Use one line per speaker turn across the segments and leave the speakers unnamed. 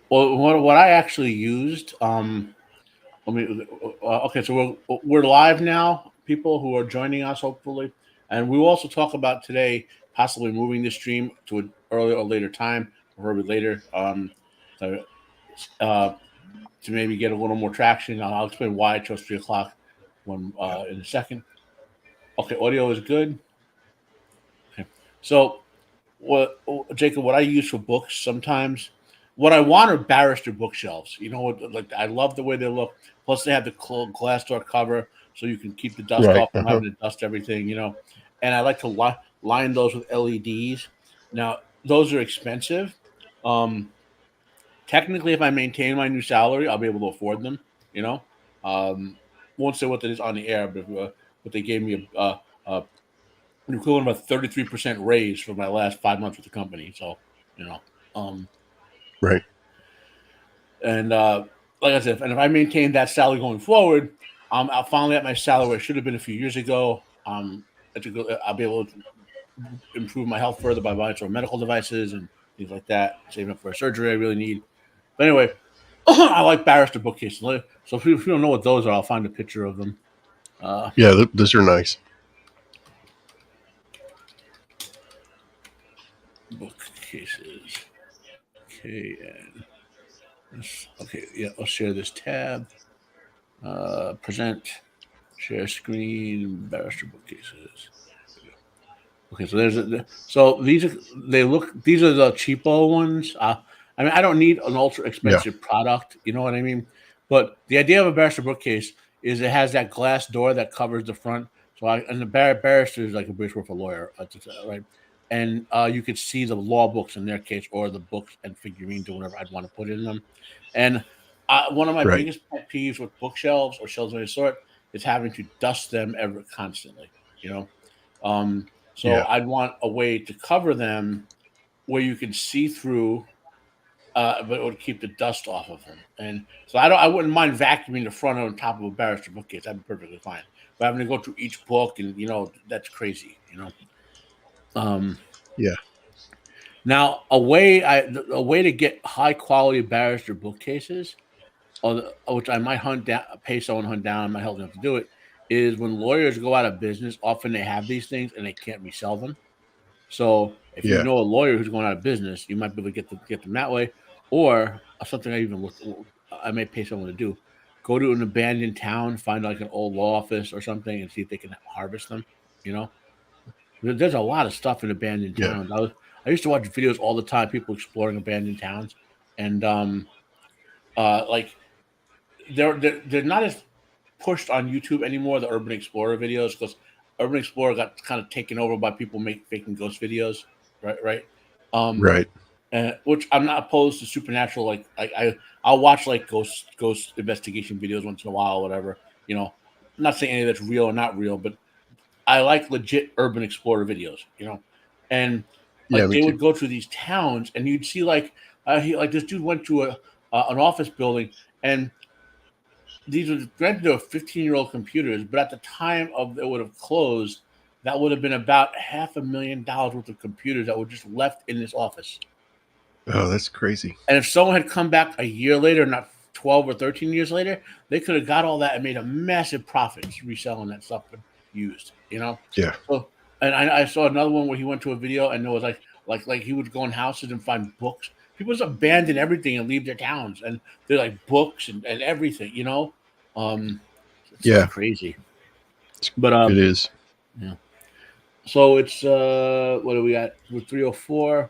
Well, what I actually used, let me. Okay, so we're live now. People who are joining us, hopefully, and we will also talk about today possibly moving the stream to an earlier or later time, preferably later, to, uh, to maybe get a little more traction. I'll explain why I chose 3 o'clock when
Yeah.
in a second. Okay, audio is good. Okay, so what Jacob? What I use for books sometimes. What I want are barrister bookshelves. You know what? Like I love the way they look. Plus, they have the glass door cover, so you can keep the dust
Right.
off from having to dust everything. And I like to line those with LEDs. Now, those are expensive. Um, Technically, if I maintain my new salary, I'll be able to afford them. You know, um, won't say what that is on the air, but they gave me an equivalent of a 33% raise for my last 5 months with the company. So, you know, um,
Right.
and like I said, and if I maintain that salary going forward, I'll finally at my salary where I should have been a few years ago. I'll be able to improve my health further by buying some medical devices and things like that, saving up for a surgery I really need. But anyway, I like barrister bookcases. So if you don't know what those are, I'll find a picture of them. Uh,
Yeah, those are nice.
Bookcases. KN. Okay, yeah, I'll share this tab. Present, share screen, barrister bookcases. Okay, so so these are the cheapo ones. I mean, I don't need an ultra
Yeah.
expensive product. You know what I mean? But the idea of a barrister bookcase is it has that glass door that covers the front. And the barrister is like a British word for lawyer, right? And you could see the law books in their case, or the books and figurines or whatever I'd want to put in them. And one of my
Right.
biggest pet peeves with bookshelves or shelves of any sort is having to dust them ever constantly. You know, so
Yeah.
I'd want a way to cover them where you can see through, but it would keep the dust off of them. And so I wouldn't mind vacuuming the front and top of a barrister bookcase. That'd be perfectly fine. But having to go through each book and that's crazy. Um,
Yeah.
Now a way to get high quality barrister bookcases, which I might pay someone to hunt down, I might help them to do it, is when lawyers go out of business. Often they have these things and they can't resell them. So if you
Yeah.
know a lawyer who's going out of business, you might be able to get them that way. Or something I may pay someone to do. Go to an abandoned town, find like an old law office or something, and see if they can harvest them. You know, there's a lot of stuff in abandoned
Yeah.
towns. I used to watch videos all the time, people exploring abandoned towns, and like they're not as pushed on YouTube anymore. The Urban Explorer videos, because Urban Explorer got kind of taken over by people faking ghost videos, right? Right. Um,
Right.
which I'm not opposed to supernatural. I'll watch like ghost investigation videos once in a while, or whatever. I'm not saying any of that's real or not real, but I like legit Urban Explorer videos. And
Yeah.
like
Me
they
too.
would go to these towns, and you'd see this dude went to an office building, and these were granted they were 15-year-old computers, but at the time of it would have closed, that would have been about $500,000 worth of computers that were just left in this office.
Oh, that's crazy.
And if someone had come back a year later, not 12 or 13 years later, they could have got all that and made a massive profit reselling that stuff used.
Yeah.
So, and I saw another one where he went to a video and there was like he would go in houses and find books. People just abandon everything and leave their towns, and they're like books and everything. Um, it's
Yeah.
just crazy.
It's,
But
it is.
yeah. So it's what do we got? We're 304.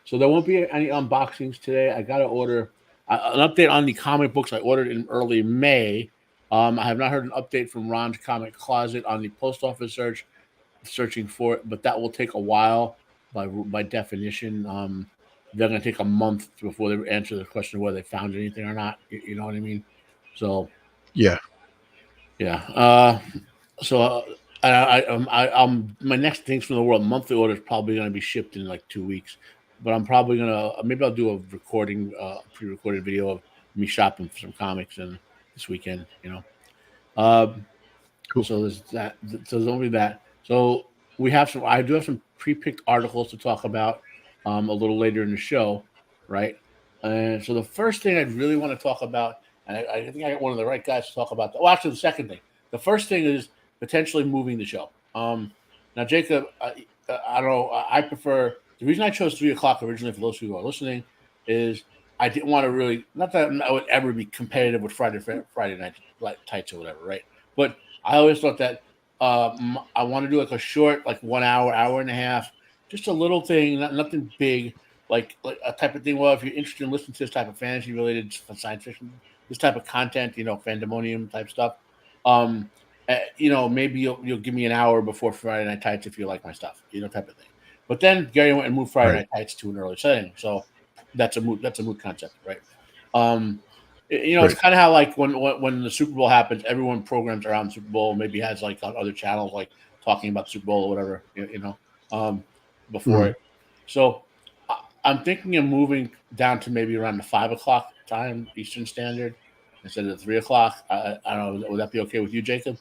So there won't be any unboxings today. I got to order an update on the comic books I ordered in early May. I have not heard an update from Ron's Comic Closet on the post office searching for it, but that will take a while by definition. They're going to take a month before they answer the question of whether they found anything or not. You know what I mean? So
Yeah.
yeah. So I'm my next things from the world monthly order is probably going to be shipped in like 2 weeks, but I'm probably gonna maybe I'll do a pre-recorded video of me shopping for some comics and this weekend. Um,
Cool.
so there's that. So there's only that. So I do have some pre-picked articles to talk about a little later in the show, right? And so the first thing I really want to talk about, and I think I got one of the right guys to talk about. Well, actually, the second thing. The first thing is potentially moving the show. Now, Jacob, I don't know. I prefer the reason I chose 3 o'clock originally for those who are listening is I didn't want to really not that I would ever be competitive with Friday night like tights or whatever, right? But I always thought that I want to do like a short, like 1 hour, hour and a half, just a little thing, nothing big, like a type of thing. Well, if you're interested in listening to this type of fantasy related science fiction, this type of content, Fandemonium type stuff. Um, maybe you'll give me an hour before Friday Night Tights if you like my stuff, type of thing. But then Gary went and moved Friday
Right.
Night Tights to an early setting, so that's a moot concept, right? Um, it's
Right.
kind of how like when the Super Bowl happens, everyone programs around the Super Bowl, maybe has like on other channels like talking about the Super Bowl or whatever, before
Mhm.
it. So I'm thinking of moving down to maybe around the 5 o'clock time Eastern Standard instead of the 3 o'clock. I don't know. Would that be okay with you, Jacob?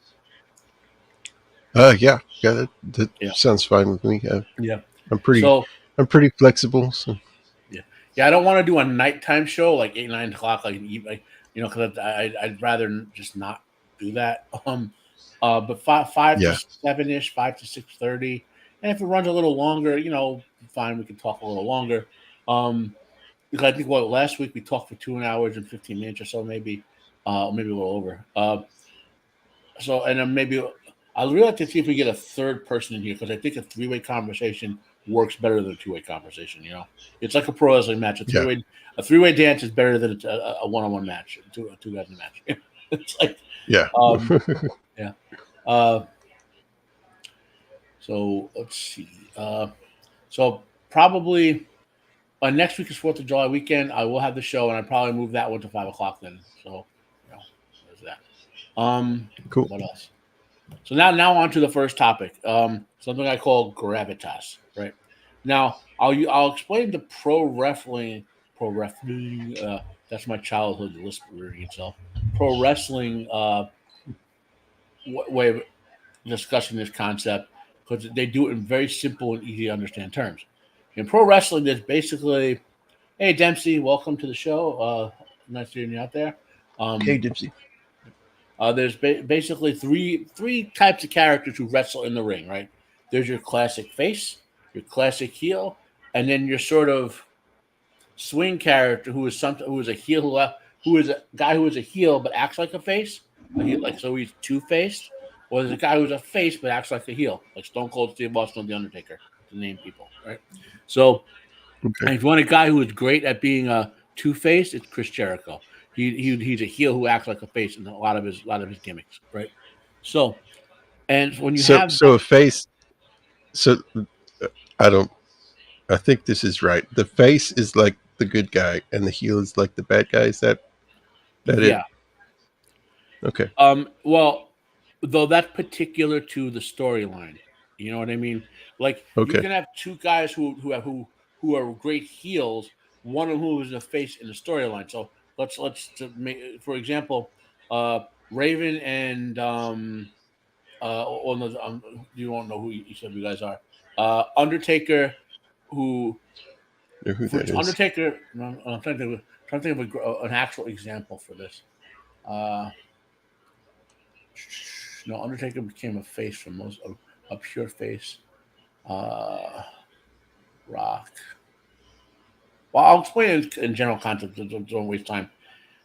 Yeah. Yeah. That
Yeah,
sounds fine with me.
yeah.
I'm pretty.
So
I'm pretty flexible. So
yeah, yeah. I don't want to do a nighttime show like 8, 9 o'clock, because I'd rather just not do that. But five to
yeah.
seven ish, 5 to 6:30, and if it runs a little longer, fine. We can talk a little longer. Because I think last week we talked for 2 hours and 15 minutes or so, maybe a little over. So and then maybe I'd really like to see if we get a third person in here because I think a three-way conversation works better than a two-way conversation. It's like a pro wrestling match. A
Yeah.
three-way a three-way dance is better than a one-on-one match. Two guys in a match. It's like,
Yeah.
um, yeah. Uh, so let's see. So probably next week is Fourth of July weekend. I will have the show, and I probably move that one to 5 o'clock then. So, there's that.
Cool.
What else? So now on to the first topic. Something I call gravitas. Right now, I'll explain the pro wrestling. That's my childhood lisp rearing itself. Pro wrestling way of discussing this concept because they do it in very simple and easy to understand terms. In pro wrestling, there's basically, hey Dempsey, welcome to the show. Nice seeing you out there.
Hey,
Um,
Dipsy.
there's basically three types of characters who wrestle in the ring, right? There's your classic face, your classic heel, and then your sort of swing character who is a heel who is a guy who is a heel but acts like a face, like so he's two faced, or there's a guy who's a face but acts like a heel, like Stone Cold Steve Austin, the Undertaker, to name people, right? So
Okay.
and if you want a guy who is great at being a two faced, it's Chris Jericho. He's a heel who acts like a face in a lot of his gimmicks, right? So and when you
So
have
so a face. So I don't. I think this is right. The face is like the good guy, and the heel is like the bad guy. Is that it?
yeah,
Okay.
well, though that's particular to the storyline. You know what I mean? Like you
Okay.
can have two guys who are great heels, one of whom is a face in the storyline. So for example, uh, Raven and no, you won't know who each of you guys are. Undertaker, who
Know who
for
that is?
Undertaker. No, I'm trying to think of an actual example for this. Uh, no, Undertaker became a face for most a pure face. Uh, Rock. Well, I'll explain it in general context. Don't waste time.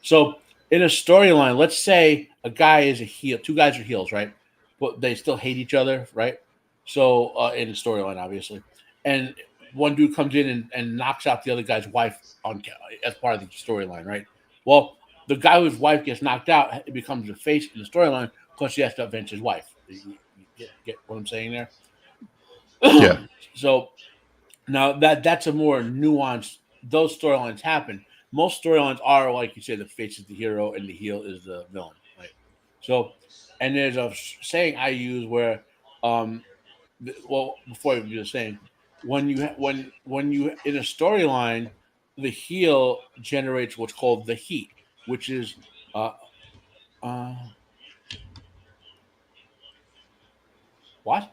So, in a storyline, let's say a guy is a heel, two guys are heels, right? But they still hate each other, right? So, in the storyline, obviously, and one dude comes in and knocks out the other guy's wife as part of the storyline, right? Well, the guy whose wife gets knocked out becomes a face in the storyline because he has to avenge his wife. You get what I'm saying there?
Yeah.
So now that's a more nuanced. Those storylines happen. Most storylines are like you say, the face is the hero and the heel is the villain, right? So, and there's a saying I use where, well, before I do the saying, when you in a storyline, the heel generates what's called the heat, which is uh uh what?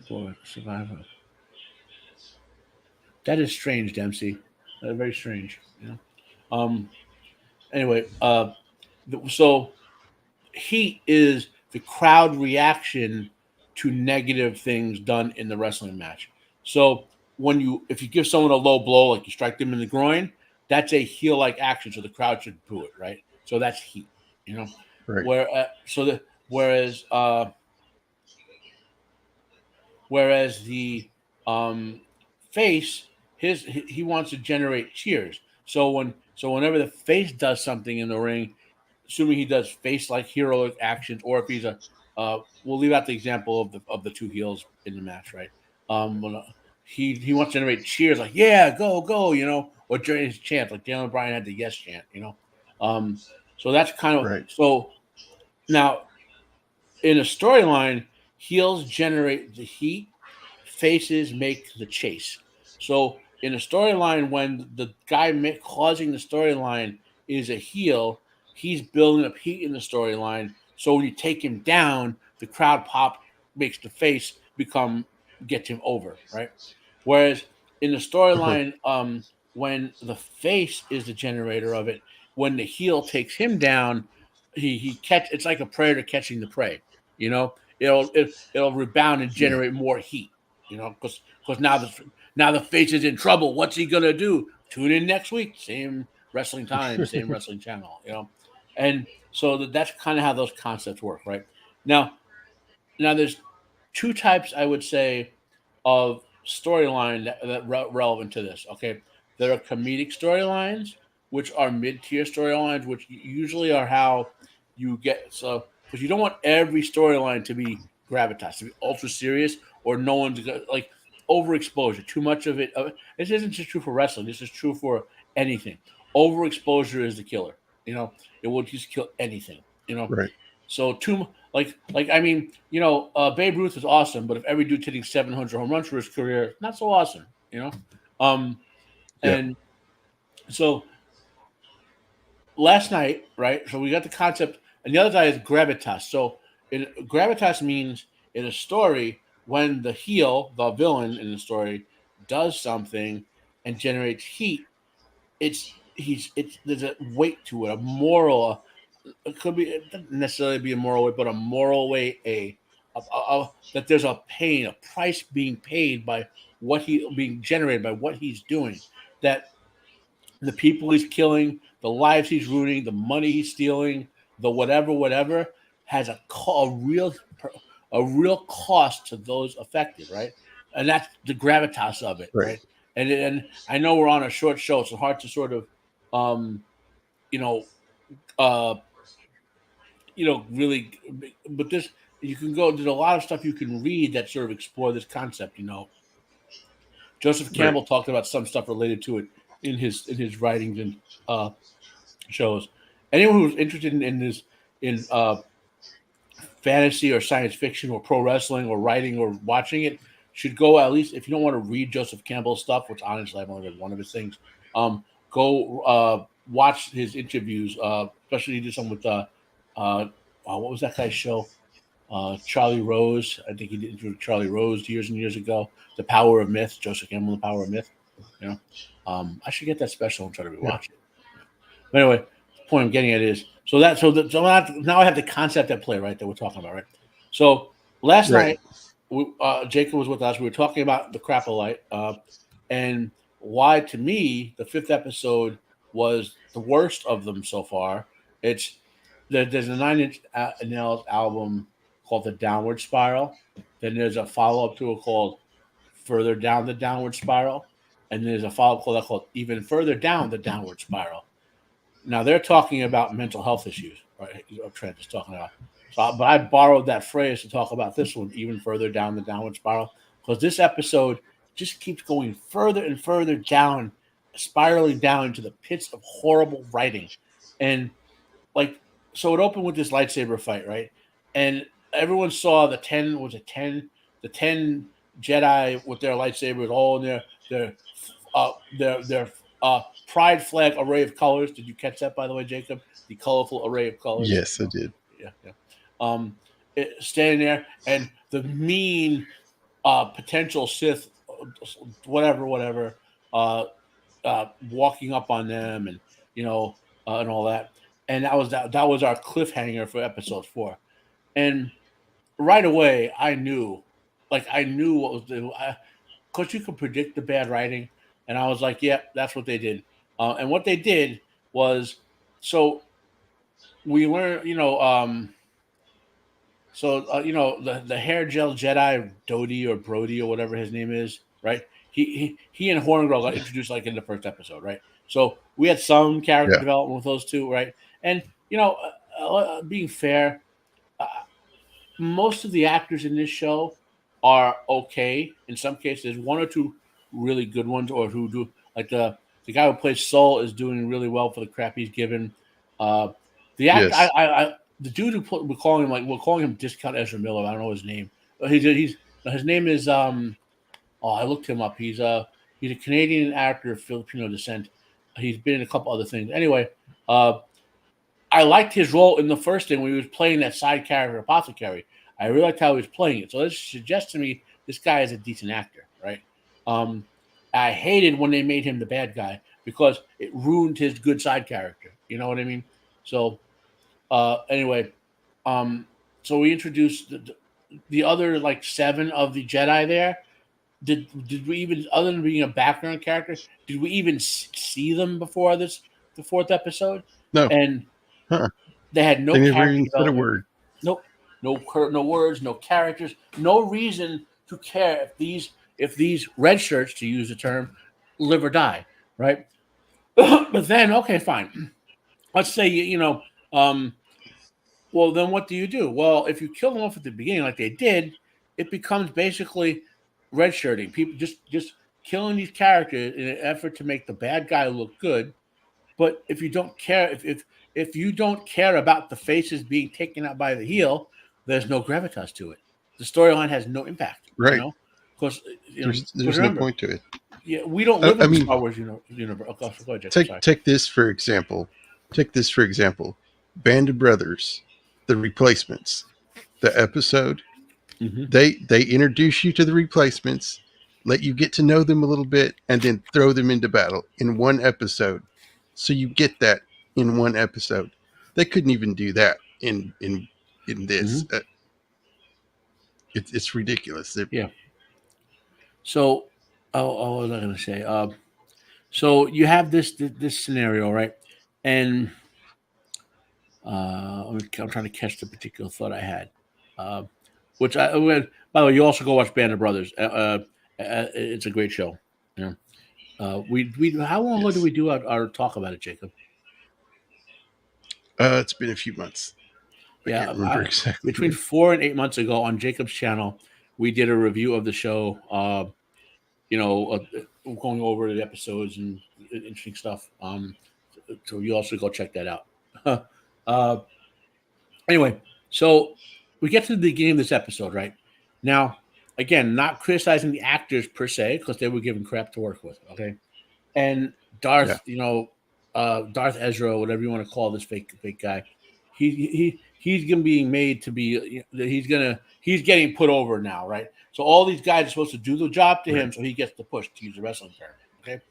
Boy, Survivor. That is strange, Dempsey. Very strange. You know. Anyway, so heat is the crowd reaction to negative things done in the wrestling match. So if you give someone a low blow, like you strike them in the groin, that's a heel like action. So the crowd should boo it, right? So that's heat. You know,
Right.
where so the whereas the um, face, he wants to generate cheers. Whenever the face does something in the ring, assuming he does face like heroic actions, or if he's we'll leave out the example of the two heels in the match, right? When, he wants to generate cheers like yeah, go go, or during his chant like Daniel Bryan had the yes chant, Um, so that's kind of
Right.
so now in a storyline, heels generate the heat, faces make the chase. So in a storyline, when the guy causing the storyline is a heel, he's building up heat in the storyline. So when you take him down, the crowd pop makes the face gets him over, right? Whereas in the
Uh-huh.
storyline, when the face is the generator of it, when the heel takes him down, he catch. It's like a predator catching the prey. You know, it'll rebound and
Yeah.
generate more heat. Because now the face is in trouble. What's he gonna do? Tune in next week. Same wrestling time, same wrestling channel. And so that's kind of how those concepts work, right? Now, there's two types I would say of storyline that relevant to this. Okay, there are comedic storylines, which are mid-tier storylines, which usually are how you get so because you don't want every storyline to be gravitas, to be ultra serious, or no one's like overexposure. Too much of it. This isn't just true for wrestling. This is true for anything. Overexposure is the killer. It will just kill anything.
Right.
So I mean, Babe Ruth is awesome, but if every dude's hitting 700 home runs for his career, not so awesome. Um,
Yeah.
and so last night, right? So we got the concept, and the other side is gravitas. So gravitas means in a story when the heel, the villain in the story, does something and generates heat. It's there's a weight to it, a moral, it could be it doesn't necessarily be a moral way, but a moral way, that there's a pain, a price being paid by what he being generated by what he's doing. That the people he's killing, the lives he's ruining, the money he's stealing, the whatever has a real cost to those affected, right? And that's the gravitas of it,
Right.
right? And I know we're on a short show, so hard to sort of um, you know uh, really, but this you can go. There's a lot of stuff you can read that sort of explore this concept. Joseph
Right.
Campbell talked about some stuff related to it in his writings and uh, shows. Anyone who's interested in this in fantasy or science fiction or pro wrestling or writing or watching it should go at least if you don't want to read Joseph Campbell's stuff, which honestly I've only read one of his things. Go watch his interviews, especially he did some with what was that guy's show? Charlie Rose. I think he did interview Charlie Rose years and years ago. The Power of Myth, Joseph Campbell, The Power of Myth. You know, I should get that special and try to
Yeah.
rewatch it. But anyway, the point I'm getting at is now I have the concept at play, right, that we're talking about, right? So last
Right.
night, Jacob was with us. We were talking about the Crapolite, and why to me the fifth episode was the worst of them so far. There's a Nine Inch Nails album called The Downward Spiral. Then there's a follow up to it called Further Down the Downward Spiral, and there's a follow up called Even Further Down the Downward Spiral. Now they're talking about mental health issues, right? Trent is talking about. But I borrowed that phrase to talk about this one even further down the downward spiral because this episode just keeps going further and further down, spiraling down into the pits of horrible writing, and like so it opened with this lightsaber fight, right? And everyone saw the 10 Jedi with their lightsabers all in their pride flag array of colors. Did you catch that, by the way, Jacob? The colorful array of colors.
Yes, I did.
Yeah, yeah. Um, Standing there, and the mean potential Sith, whatever, uh, walking up on them, and and all that. And that was our cliffhanger for episode 4. And right away, I knew what was the, because you could predict the bad writing, and I was like, "Yep, that's what they did." And what they did was, so we learned, the hair gel Jedi Dodie or Brody or whatever his name is, right? He and Horngirl got introduced like in the first episode, right? So we had some character
Yeah.
development with those two, right? And being fair, uh, most of the actors in this show are okay. In some cases, one or two really good ones, or who do like the guy who plays Soul is doing really well for the crap he's given. Uh, the act,
Yes.
the dude we're calling him Discount Ezra Miller. I don't know his name. He's his name is I looked him up. He's a Canadian actor of Filipino descent. He's been in a couple other things. Anyway, uh, I liked his role in the first thing when he was playing that side character, Apothecary. I really liked how he was playing it. So this suggests to me this guy is a decent actor, right? Um, I hated when they made him the bad guy because it ruined his good side character. You know what I mean? So anyway, um, so we introduced the other like 7 of the Jedi there. Did we even, other than being a background character, did we even see them before the 4th episode?
No.
And
Huh.
they had no
They never
character
even said a
development.
word.
Nope. No words, no characters, no reason to care if these red shirts, to use the term, live or die, right? But then, okay, fine. Let's say um, well, then what do you do? Well, if you kill them off at the beginning, like they did, it becomes basically redshirting. People just killing these characters in an effort to make the bad guy look good. But if you don't care, if you don't care about the faces being taken out by the heel, there's no gravitas to it. The storyline has no impact.
Right.
Because
There's no
remember,
point to it.
yeah, we don't live
I
in the
mean,
Star Wars universe. Oh, gosh, go ahead, Jacob.
take
Sorry.
take this for example. Take this for example. Band of Brothers, The Replacements, the episode.
Mm-hmm.
They introduce you to the replacements, let you get to know them a little bit, and then throw them into battle in one episode. So you get that in one episode. They couldn't even do that in
Mm-hmm.
this. It's ridiculous.
Yeah. So, what was I going to say? So you have this scenario, right? And I'm trying to catch the particular thought I had. Uh, by the way, you also go watch Band of Brothers. It's a great show. You know, we how long ago did
Yes.
we do our talk about it, Jacob?
It's been a few months. I
Yeah,
can't remember exactly
between
when.
4 and 8 months ago on Jacob's channel, we did a review of the show. Going over the episodes and interesting stuff. So you also go check that out. uh, anyway, so we get to the beginning of this episode, right? Now, again, not criticizing the actors per se because they were given crap to work with. Okay, and
Yeah.
Darth Ezra, whatever you want to call this fake guy, he's gonna being made to be he's getting put over now, right? So all these guys are supposed to do the job to
Right.
him, so he gets the push, to use a wrestling term. Okay,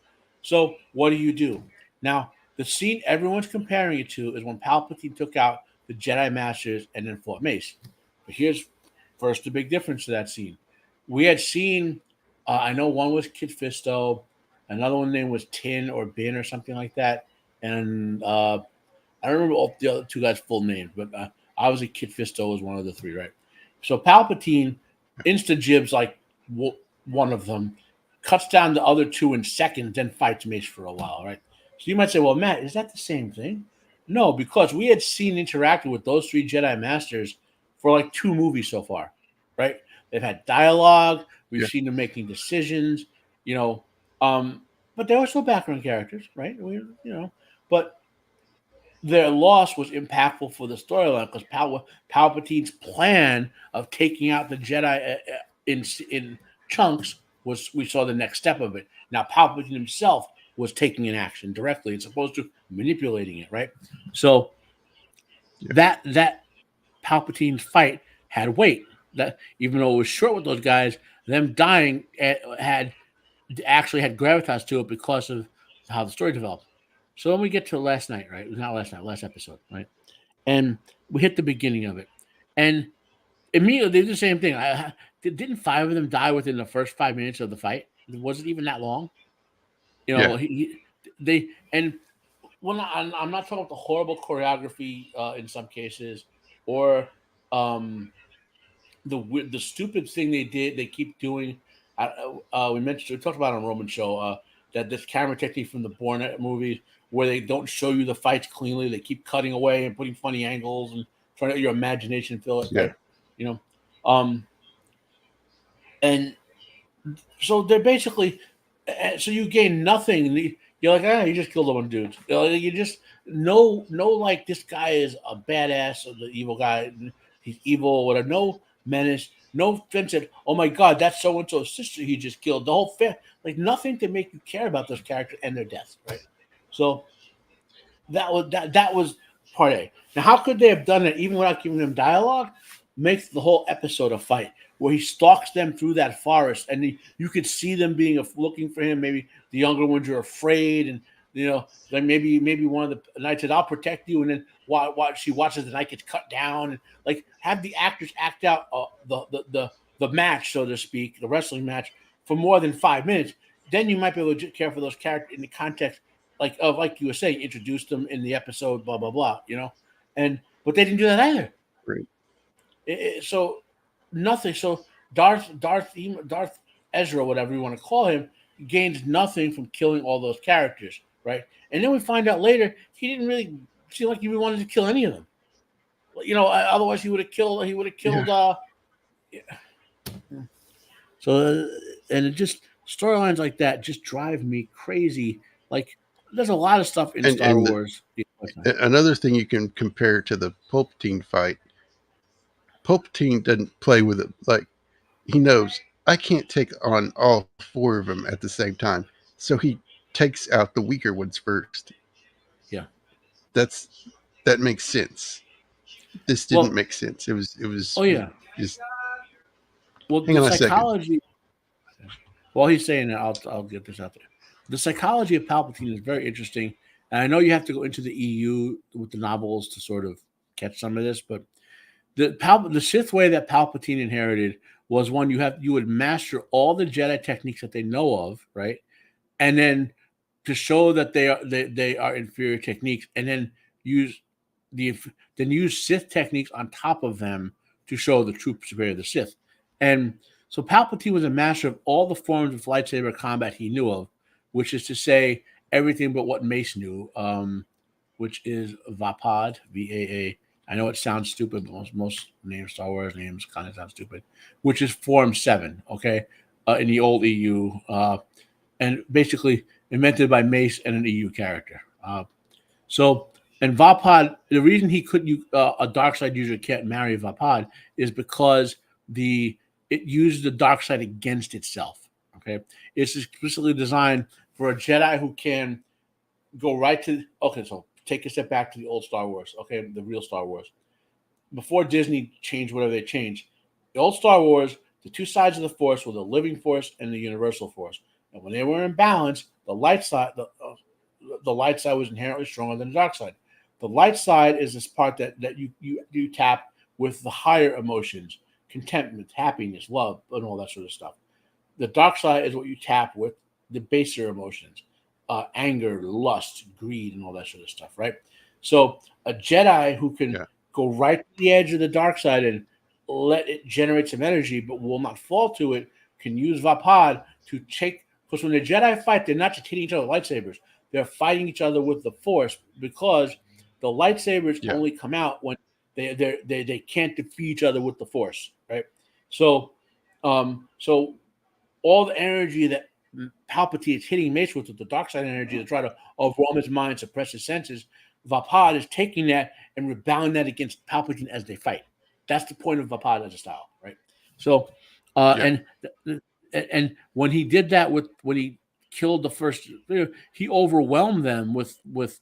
so what do you do now? The scene everyone's comparing it to is when Palpatine took out the Jedi Masters and then fought Mace. But here's first the big difference to that scene. We had seen, I know one was Kit Fisto, another one name was Tin or Bin or something like that, and I don't remember all the other two guys' full names, but obviously Kit Fisto was one of the 3, right? So Palpatine insta jibs like one of them, cuts down the other 2 in seconds, then fights Mace for a while, right? So you might say, well, Matt, is that the same thing? No, because we had seen interacting with those 3 Jedi Masters for like 2 movies so far, right? They've had dialogue. We've
Yeah.
seen them making decisions, you know. Um, but they were still background characters, right? But their loss was impactful for the storyline because Palpatine's plan of taking out the Jedi in chunks was, we saw the next step of it. Now Palpatine himself was taking an action directly as opposed to manipulating it, right? So
Yeah.
that Palpatine's fight had weight. That even though it was short with those guys, them dying had actually had gravitas to it because of how the story developed. So then we get to last night, right? It was not last night, last episode, right? And we hit the beginning of it, and immediately they did the same thing. Didn't five of them die within the first 5 minutes of the fight? It wasn't even that long. You
Yeah.
know, they and well, I'm not talking about the horrible choreography in some cases, or um, the stupid thing they did. They keep doing. We talked about it on Roman show that this camera technique from the Bourne movies where they don't show you the fights cleanly. They keep cutting away and putting funny angles and trying to let your imagination fill it.
Yeah.
Right? You know, and so they're basically so you gain nothing. You're like, you just killed a bunch of dudes. You just no like this guy is a badass or the evil guy. He's evil or whatever. No menace. No fence said, oh my god, that's so and so's sister he just killed. The whole like nothing to make you care about those characters and their deaths, right? So that was part A. Now, how could they have done it even without giving them dialogue? Makes the whole episode a fight where he stalks them through that forest, and you could see them being looking for him. Maybe the younger ones are afraid, and like maybe one of the knights said, "I'll protect you," and then while she watches the knight gets cut down, and like have the actors act out the match, so to speak, the wrestling match for more than 5 minutes. Then you might be able to care for those characters in the context like you were saying, introduced them in the episode, blah blah blah, and but they didn't do that either.
Right.
So nothing. So Darth Ezra, whatever you want to call him, gains nothing from killing all those characters, right? And then we find out later he didn't really seem like he wanted to kill any of them. Otherwise he would have killed. He would have
Yeah.
killed. So and it just storylines like that just drive me crazy. Like there's a lot of stuff in Star
And
Wars.
another thing you can compare to the Palpatine fight. Palpatine doesn't play with it like he knows I can't take on all four of them at the same time, so he takes out the weaker ones first.
Yeah.
That's that makes sense. This didn't
Well,
make sense. It was
oh yeah.
just
Well,
hang
the
on a second.
psychology. While he's saying that, I'll get this out there. The psychology of Palpatine is very interesting, and I know you have to go into the EU with the novels to sort of catch some of this, but the Sith way that Palpatine inherited was one you would master all the Jedi techniques that they know of, right? And then to show that they are inferior techniques, and then use the then use Sith techniques on top of them to show the true superior of the Sith. And so Palpatine was a master of all the forms of lightsaber combat he knew of, which is to say everything but what Mace knew, which is Vapad, VAA. I know it sounds stupid, but most names, Star Wars names, kind of sound stupid, which is Form 7, okay, in the old EU. And basically invented by Mace and an EU character. So, and Vapad, the reason he couldn't, a dark side user can't marry Vapad is because it uses the dark side against itself. Okay, it's explicitly designed for a Jedi who can go right to. Okay, so take a step back to the old Star Wars. Okay, the real Star Wars before Disney changed whatever they changed. The old Star Wars, the two sides of the Force were the living Force and the universal Force. And when they were in balance, the light side was inherently stronger than the dark side. The light side is this part that you tap with the higher emotions, contentment, happiness, love, and all that sort of stuff. The dark side is what you tap with the baser emotions, anger, lust, greed, and all that sort of stuff, right? So a Jedi who can
Yeah.
go right to the edge of the dark side and let it generate some energy, but will not fall to it, can use Vapad to take. Because when the Jedi fight, they're not just hitting each other with lightsabers; they're fighting each other with the Force because the lightsabers
Yeah.
only come out when they can't defeat each other with the Force, right? So all the energy that Palpatine is hitting Mace with the dark side energy to try to overwhelm his mind, suppress his senses. Vapad is taking that and rebounding that against Palpatine as they fight. That's the point of Vapad as a style, right? So,
Yeah.
and when he did that when he killed the first, he overwhelmed them with with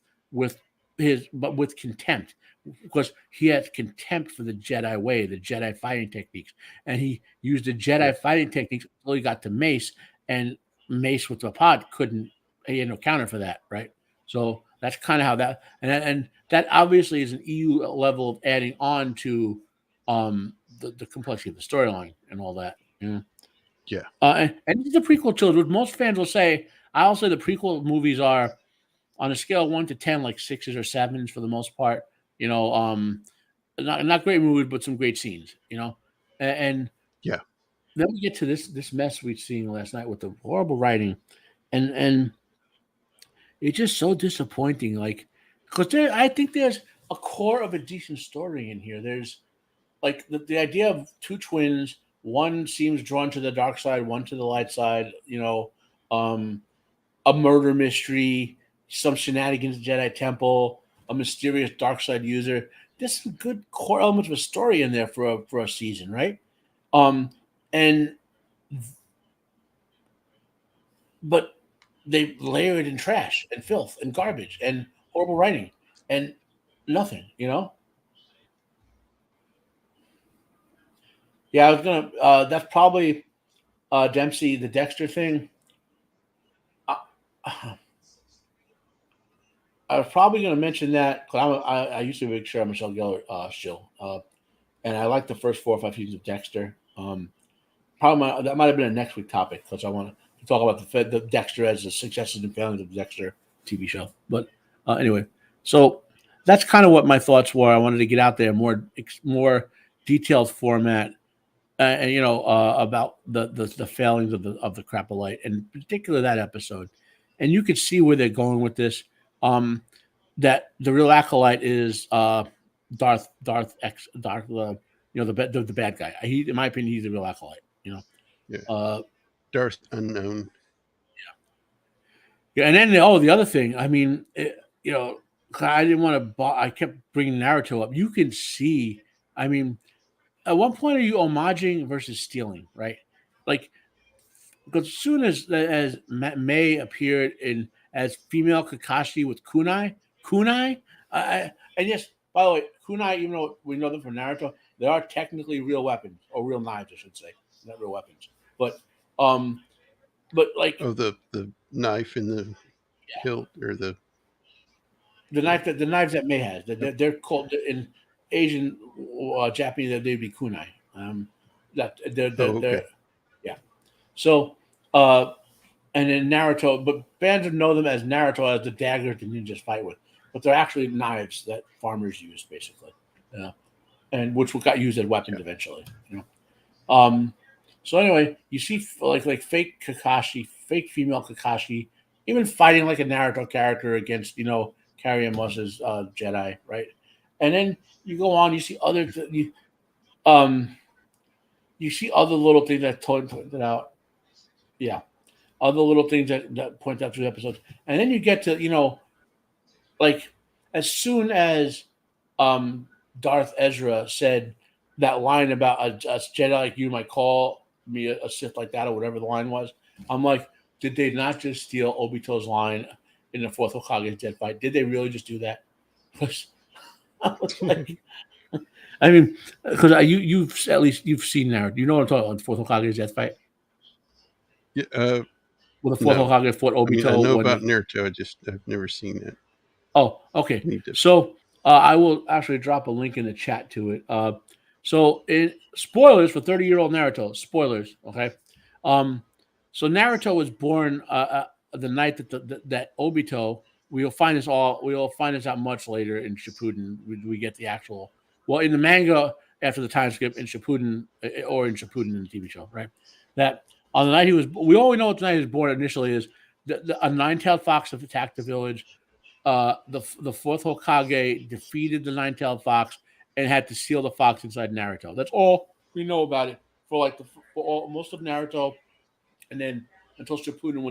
contempt because he had contempt for the Jedi way, the Jedi fighting techniques, and he used the
Yeah.
Jedi fighting techniques until he got to Mace, and mace with the pod couldn't, he had no counter for that, right? So that's kind of how that, and that obviously is an EU level of adding on to the complexity of the storyline and all that. Yeah.
Yeah.
And the prequel trilogy, what most fans will say, I'll say the prequel movies are on a scale of 1 to 10, like sixes or sevens for the most part. You know, not great movies, but some great scenes. You know, and
Yeah.
then we get to this mess we've seen last night with the horrible writing, and it's just so disappointing. Like, because I think there's a core of a decent story in here. There's like the idea of two twins. One seems drawn to the dark side, one to the light side. You know, um, a murder mystery, some shenanigans in the Jedi Temple, a mysterious dark side user. There's some good core elements of a story in there for a season, right? Um, and but they layer it in trash and filth and garbage and horrible writing and nothing, you know? Yeah, I was gonna. That's probably Dempsey, the Dexter thing. Uh, I was probably going to mention that because I used to be a big Sarah Michelle Gellar shill, and I like the first 4 or 5 seasons of Dexter. Probably that might have been a next week topic because I want to talk about the Dexter as the successes and failings of the Dexter TV show. But anyway, so that's kind of what my thoughts were. I wanted to get out there more detailed format, and about the failings of the Crapolite, and in particular that episode. And you could see where they're going with this. That the real acolyte is Darth, the bad guy. He, in my opinion, he's the real acolyte.
Yeah.
Uh,
Darth Unknown.
yeah, and then the other thing. I mean, I didn't want to. I kept bringing Naruto up. You can see. I mean, at one point, are you homaging versus stealing, right? Like, because as soon as May appeared in as female Kakashi with kunai, and yes, by the way, kunai, even though we know them from Naruto, they are technically real weapons or real knives, I should say, not real weapons. Um, but like
Oh, the knife in the hilt or the
the knives that May has, they're called in Asian, Japanese, they'd be kunai. That
Oh, okay.
yeah. So, uh, and then Naruto, but fans would know them as Naruto as the daggers the ninjas fight with, but they're actually knives that farmers use, basically, and which got used as weapons
Yeah.
eventually. Um, so anyway, you see like fake Kakashi, fake female Kakashi, even fighting like a Naruto character against Carrie Moss's Jedi, right? And then you go on, you see um you see other little things that pointed out, yeah, other little things that point out through the episodes, and then you get to like as soon as um Darth Ezra said that line about a Jedi like you might call me a Sith like that or whatever the line was, I'm like, did they not just steal Obito's line in the fourth Hokage's dead fight? Did they really just do that? I was like, I mean, because you've at least you've seen Naruto. You know what I'm talking about? The fourth Hokage's death fight.
Yeah.
When the fourth
No.
Hokage fought
I mean, I
Obito
know
when
about Naruto. I've never seen it.
Oh, okay.
Need to.
So I will actually drop a link in the chat to it. So in spoilers for 30-year-old Naruto. Spoilers, okay. Um, so Naruto was born the night that Obito. We'll find this all. We'll find this out much later in Shippuden. We get the actual. Well, in the manga, after the time skip in Shippuden, or in Shippuden in the TV show, right? That on the night he was. We only know what the night he was born initially is. A nine-tailed fox attacked the village. The fourth Hokage defeated the nine-tailed fox and had to seal the fox inside Naruto. That's all we know about it for most of Naruto, and then until Shippuden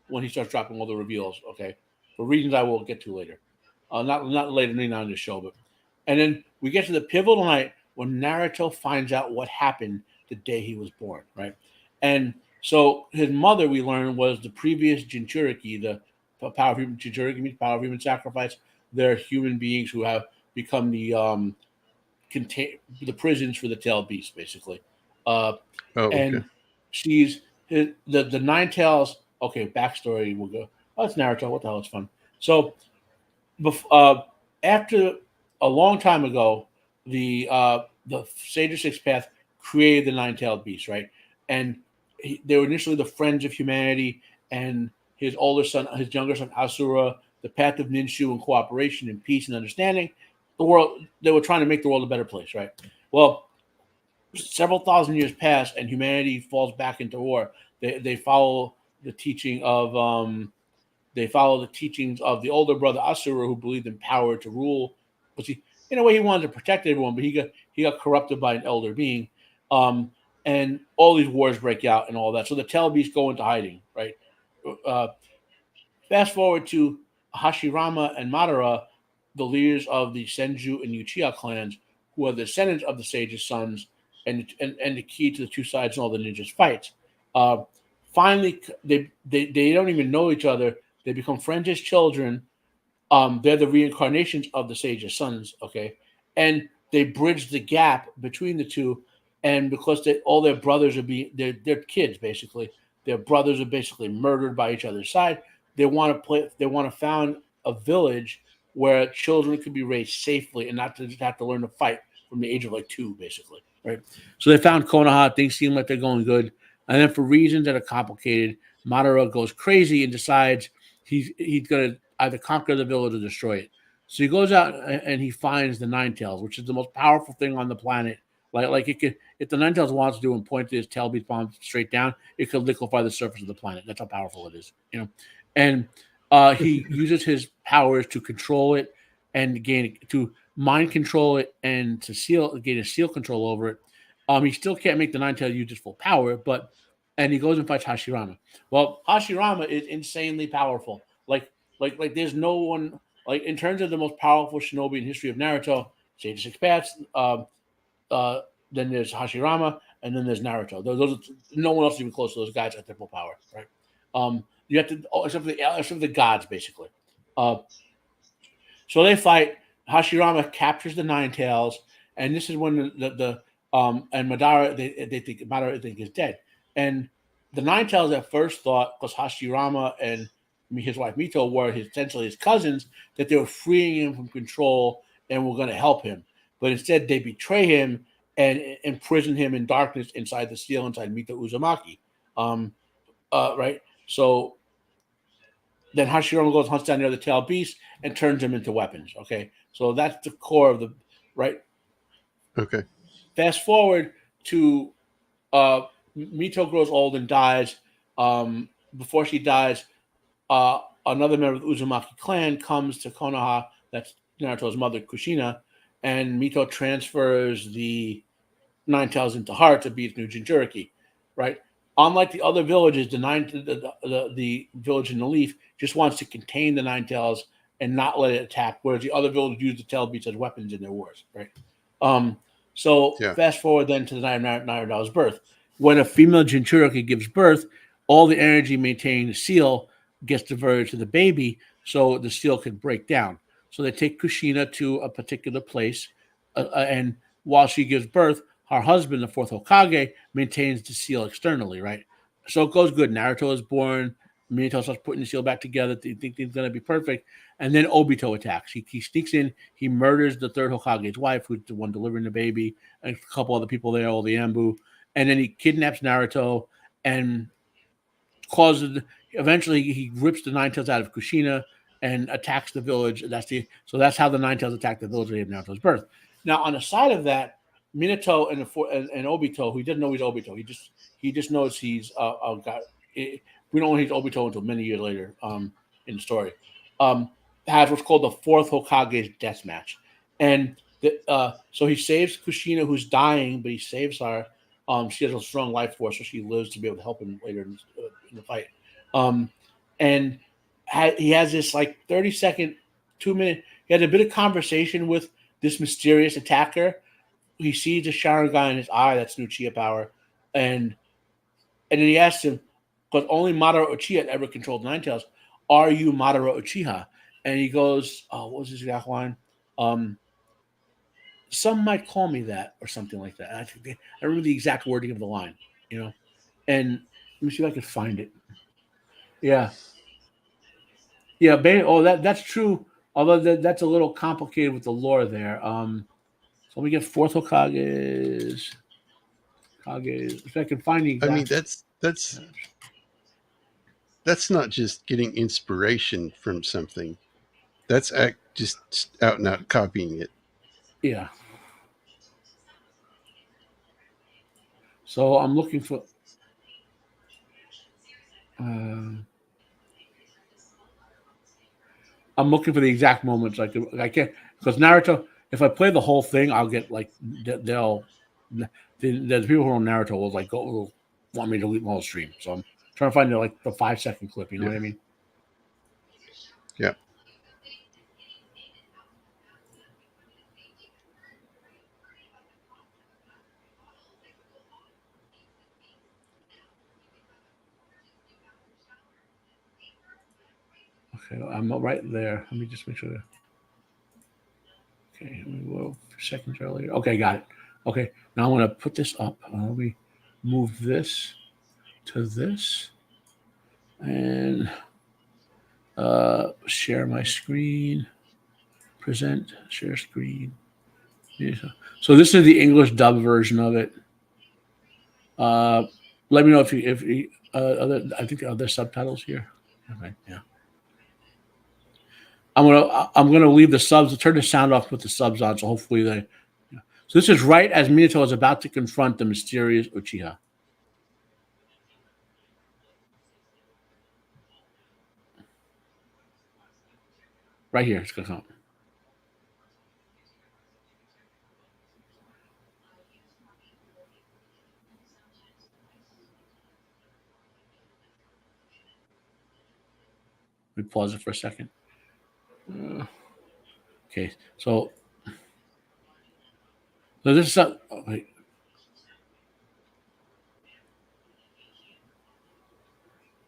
when he starts dropping all the reveals. Okay, for reasons I will get to later. Not later, maybe not in the show, but and then we get to the pivotal night when Naruto finds out what happened the day he was born, right? And so his mother, we learned, was the previous Jinchuriki, the power of human Jinchuriki means power of human sacrifice. They're human beings who have become the prisons for the tailed beast, basically. Uh,
Oh, okay.
and she's the nine tails Okay, backstory. We'll go. Oh, it's Naruto. What the hell? It's fun. So, after a long time ago, the Sage of Six Path created the nine-tailed beast, right? And they were initially the friends of humanity, and his older son, his younger son Asura, the path of Ninshu and cooperation and peace and understanding. The world they were trying to make the world a better place, right? Well, several thousand years pass, and humanity falls back into war. They follow the teaching of they follow the teachings of the older brother Asura, who believed in power to rule. But he, in a way, he wanted to protect everyone, but he got corrupted by an elder being, um, and all these wars break out and all that. So the Telbees go into hiding, right? Uh, Fast forward to Hashirama and Madara, the leaders of the Senju and Uchiha clans, who are the descendants of the sage's sons, and the key to the two sides and all the ninjas fights. Uh, Finally, they don't even know each other. They become friends as children. They're the reincarnations of the sage's sons. Okay, and they bridge the gap between the two, and because all their brothers are they're kids basically. Their brothers are basically murdered by each other's side. They want to play. They want to found a village where children could be raised safely and not to just have to learn to fight from the age of like two, basically. Right. So they found Konoha. Things seem like they're going good, and then for reasons that are complicated, Madara goes crazy and decides he's going to either conquer the village or destroy it. So he goes out and he finds the Nine Tails, which is the most powerful thing on the planet. Like it could, if the Nine Tails wants to do and point his tail beat bomb straight down, it could liquefy the surface of the planet. That's how powerful it is, you know. And he uses his powers to control it and to mind control it and to gain a seal control over it. He still can't make the Nine Tails use his full power, but and he goes and fights Hashirama. Well, Hashirama is insanely powerful. Like there's no one like in terms of the most powerful shinobi in history of Naruto, Sage Six Paths. Then there's Hashirama, and then there's Naruto. No one else is even close to those guys at their full power, right? You have to except for the gods, basically. Uh, so they fight. Hashirama captures the Nine Tails, and this is when and Madara they think is dead. And the Nine Tails at first thought because Hashirama and his wife Mito were essentially his cousins that they were freeing him from control and were going to help him. But instead they betray him and imprison him in darkness inside the steel inside Mito Uzumaki. Um, right. So then Hashirama goes hunts down the other tail beast and turns them into weapons. Okay, so that's the core of the right.
Okay.
Fast forward to uh, Mito grows old and dies. Before she dies, another member of the Uzumaki clan comes to Konoha. That's Naruto's mother, Kushina, and Mito transfers the Nine Tails into Heart to be its new Jinchuriki, right? Unlike the other villages, the village in the Leaf just wants to contain the Nine Tails and not let it attack, whereas the other villages use the tail beasts as weapons in their wars, right? Um, so
Yeah.
fast forward then to the Naruto's birth. When a female Jinchuriki gives birth, all the energy maintaining the seal gets diverted to the baby, so the seal can break down. So they take Kushina to a particular place, and while she gives birth, her husband, the fourth Hokage, maintains the seal externally, right? So it goes good. Naruto is born. Minato starts putting the seal back together. They think it's going to be perfect. And then Obito attacks. He sneaks in. He murders the third Hokage's wife, who's the one delivering the baby, and a couple other people there, all the Ambu. And then he kidnaps Naruto and causes. Eventually, he rips the Nine Tails out of Kushina and attacks the village. That's how the Nine Tails attack the village of Naruto's birth. Now, on the side of that, Minato and Obito, who doesn't know he's Obito, he just knows he's got. We don't know he's Obito until many years later in the story. Um, has what's called the fourth Hokage's death match, and so he saves Kushina, who's dying, but he saves her. She has a strong life force, so she lives to be able to help him later in the fight. Um, and he has this like 30-second, 2 minute. He had a bit of conversation with this mysterious attacker. He sees the Sharingan in his eye. That's new Chia power, and then he asks him, because only Madara Uchiha had ever controlled Nine Tails, "Are you Madara Uchiha?" And he goes, "Oh, what was his exact line? Um, some might call me that, or something like that." I remember the exact wording of the line, you know. And let me see if I can find it. Yeah, yeah. That's true. Although that's a little complicated with the lore there. So we get fourth Hokage's. If I can find the
I mean,
exact.
that's not just getting inspiration from something. That's just out and out copying it.
Yeah. So I'm looking for. Uh, I'm looking for the exact moments. I can't because Naruto. If I play the whole thing, I'll get like they'll. The people who own Naruto will will want me to delete my whole stream. So I'm trying to find the 5 second clip. You know
Yeah.
what I mean?
Yeah.
Okay, I'm right there. Let me just make sure. Okay, well, seconds earlier. Okay, got it. Okay, now I'm going to put this up. We move this to this and share my screen. Present, share screen. Yeah. So this is the English dub version of it. Uh, Let me know if you I think there are other subtitles here. Okay, yeah. I'm gonna leave the subs. Turn the sound off. Put the subs on. So hopefully they. Yeah. So this is right as Minato is about to confront the mysterious Uchiha. Right here. It's gonna come. Let me pause it for a second. Okay, so this is wait.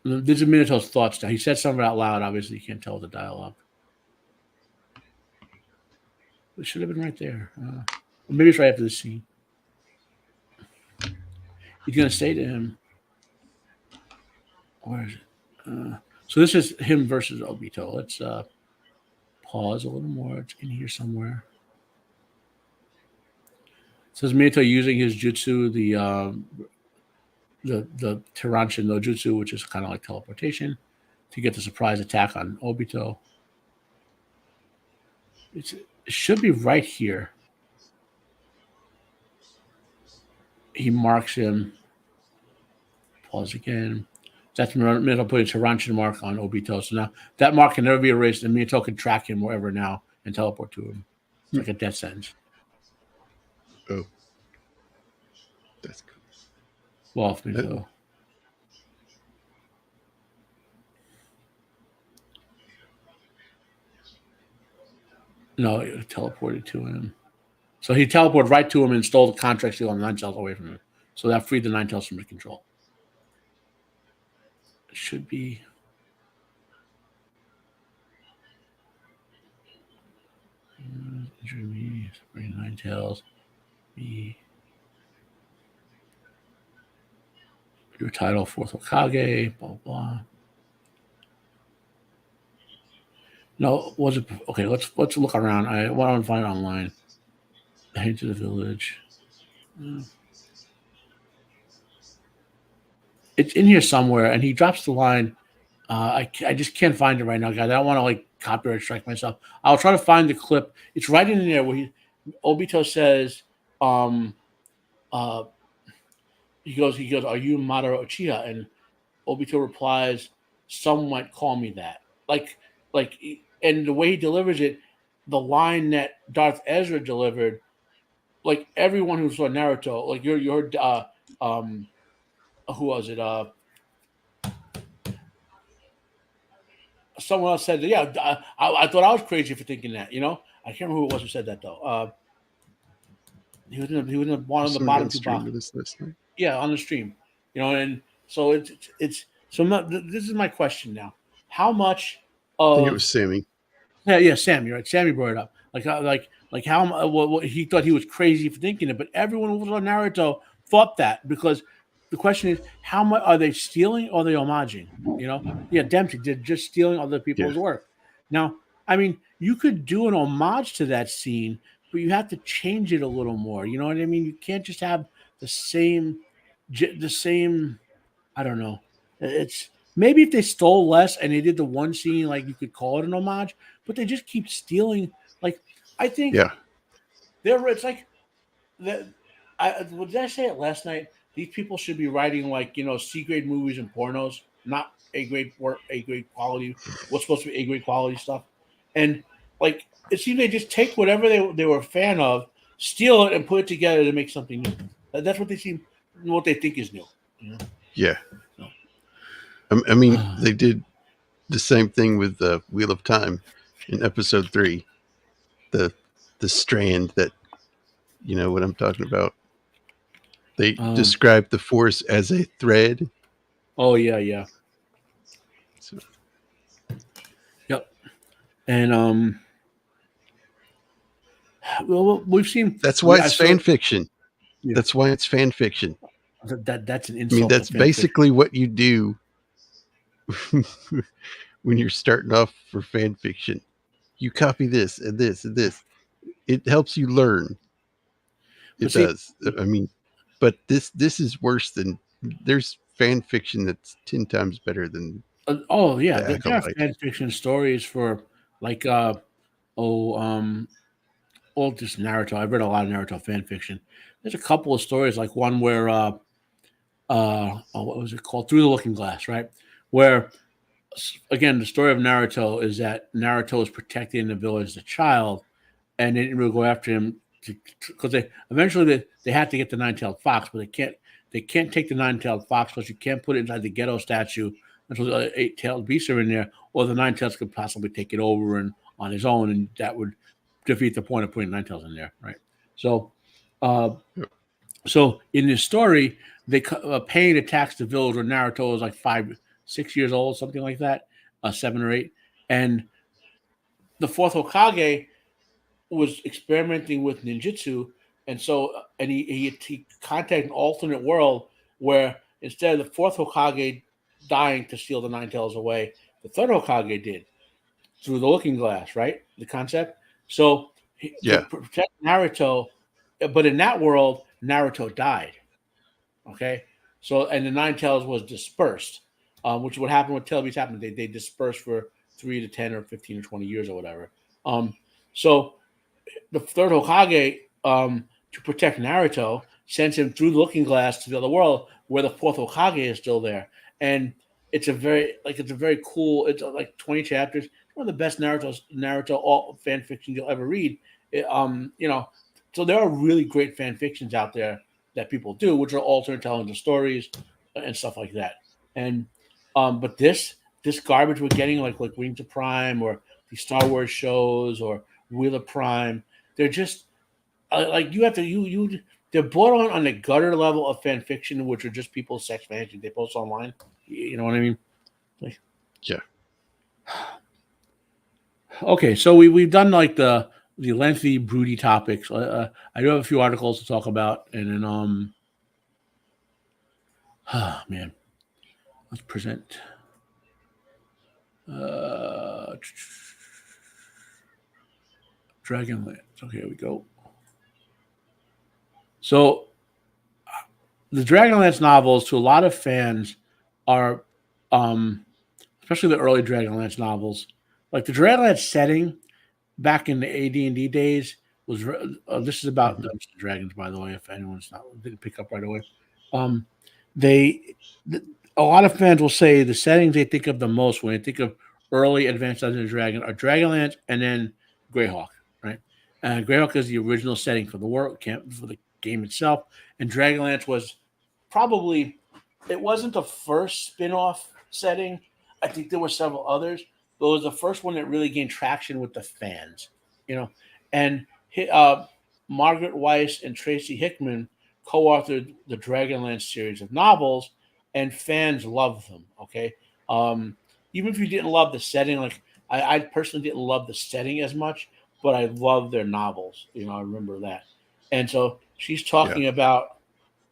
These are Minato's thoughts now. He said something out loud. Obviously, you can't tell the dialogue. It should have been right there. Maybe it's right after the scene. He's gonna say to him, "Where is it?" So this is him versus Obito. Let's pause a little more. It's in here somewhere. It says Minato using his jutsu, the Tiranshin no jutsu, which is kind of like teleportation, to get the surprise attack on Obito. It should be right here. He marks him. Pause again. That's Minato putting Tiranshin mark on Obito. So now that mark can never be erased, and Minato can track him wherever now and teleport to him. It's like a death sentence.
Oh, that's cool.
Well, Minato. No, it teleported to him. So he teleported right to him and stole the contract seal on the Nine Tails away from him. So that freed the Nine Tails from his control. It should be. Injury me, bring Nine Tails. Me. Your title, fourth Hokage, blah, blah. No, was it okay? Let's look around. I want to find it online. Head to the village. It's in here somewhere, and he drops the line. I just can't find it right now, guys. I don't want to like copyright strike myself. I'll try to find the clip. It's right in there where Obito says, uh, he goes, "Are you Madara Uchiha?" And Obito replies, "Some might call me that." Like, and the way he delivers it, the line that Darth Ezra delivered, like everyone who saw Naruto, like your who was it? Someone else said, "Yeah, I thought I was crazy for thinking that." You know, I can't remember who it was who said that though. He was in one of the
Somebody
bottom
on
two
stream
boxes.
with us last night.
Yeah, on the stream. You know, and so it's so this is my question now. How much
I think it was
of
Sammy.
yeah, Sammy, right? Sammy brought it up. Like how he thought he was crazy for thinking it, but everyone who was on Naruto thought that because the question is, how much are they stealing or are they homaging? You know, yeah, Dempsey did just stealing other
Yeah.
people's work. Now, I mean, you could do an homage to that scene, but you have to change it a little more. You know what I mean? You can't just have the same, the same. I don't know. It's maybe if they stole less and they did the one scene, like you could call it an homage, but they just keep stealing. Like I think
Yeah.
they're. It's like that. Did I say it last night? These people should be writing like C grade movies and pornos, not A grade work, A grade quality. What's supposed to be A grade quality stuff, and like it seems they just take whatever they were a fan of, steal it, and put it together to make something new. That's what they seem, what they think is new. You know?
Yeah.
So,
I mean, they did the same thing with the Wheel of Time in episode 3. The the strand that, you know what I'm talking about. They
um,
described the Force as a thread.
oh yeah, yeah,
So
yep, and well, we've seen.
that's why
I
it's
saw.
fan fiction.
Yeah,
That's why it's fan fiction.
that's an
I mean,
insult to
that's
fan fiction.
basically what you do when you're starting off for fan fiction. You copy this and this and this. It helps you learn.
But
It
see,
does. I mean, but this is worse than there's fan fiction that's 10 times better than
oh yeah,
the
there are
Acolyte.
fan fiction stories for like oh just Naruto. I've read a lot of Naruto fan fiction. There's a couple of stories, like one where what was it called? Through the Looking Glass, right? Where again, the story of Naruto is that Naruto is protecting the village as a child, and they didn't really go after him because they eventually they had to get the nine-tailed fox, but they can't take the nine-tailed fox because you can't put it inside the ghetto statue until the eight-tailed beasts are in there, or the nine-tails could possibly take it over and on his own, and that would defeat the point of putting nine-tails in there, right? So, uh, so in this story, they Pain attacks the village when Naruto was like 5, 6 years old, something like that, 7 or 8, and the fourth Hokage was experimenting with ninjutsu, and so and he contacted an alternate world where instead of the fourth Hokage dying to steal the nine tails away, the third Hokage did through the Looking Glass, right? The concept. So to
Yeah.
protect Naruto, but in that world, Naruto died. Okay, so and the nine tails was dispersed, which would happen with tail beasts happened. They dispersed for 3 to 10 or 15 or 20 years or whatever. Um, so the third Hokage, to protect Naruto, sends him through the Looking Glass to the other world, where the fourth Hokage is still there, and it's a very cool. It's like 20 chapters. It's one of the best Naruto all fan fiction you'll ever read. So there are really great fan fictions out there that people do, which are alternate telling the stories and stuff like that. And but this garbage we're getting, like Wings of Prime or the Star Wars shows or Wheel of Prime, they're just like you have to you they're borderline on the gutter level of fan fiction, which are just people's sex fantasy they post online. You know what I mean? Like,
Yeah.
okay, so we've done like the lengthy broody topics. I do have a few articles to talk about, and then man, let's present. Uh, Dragonlance. Okay, here we go. So the Dragonlance novels, to a lot of fans, are um, especially the early Dragonlance novels. Like the Dragonlance setting back in the AD&D days was. This is about
Mhm.
Dungeons and Dragons, by the way. If anyone's not didn't pick up right away, um, they th- a lot of fans will say the settings they think of the most when they think of early Advanced Dungeons and Dragons are Dragonlance and then Greyhawk, right? Greyhawk is the original setting for the world camp for the game itself, and Dragonlance was probably it wasn't the first spin-off setting. I think there were several others, but it was the first one that really gained traction with the fans, you know. And Margaret Weiss and Tracy Hickman co-authored the Dragonlance series of novels, and fans loved them. Okay, even if you didn't love the setting, like I personally didn't love the setting as much, but I loved their novels. I remember that. And so she's
Yeah.
talking about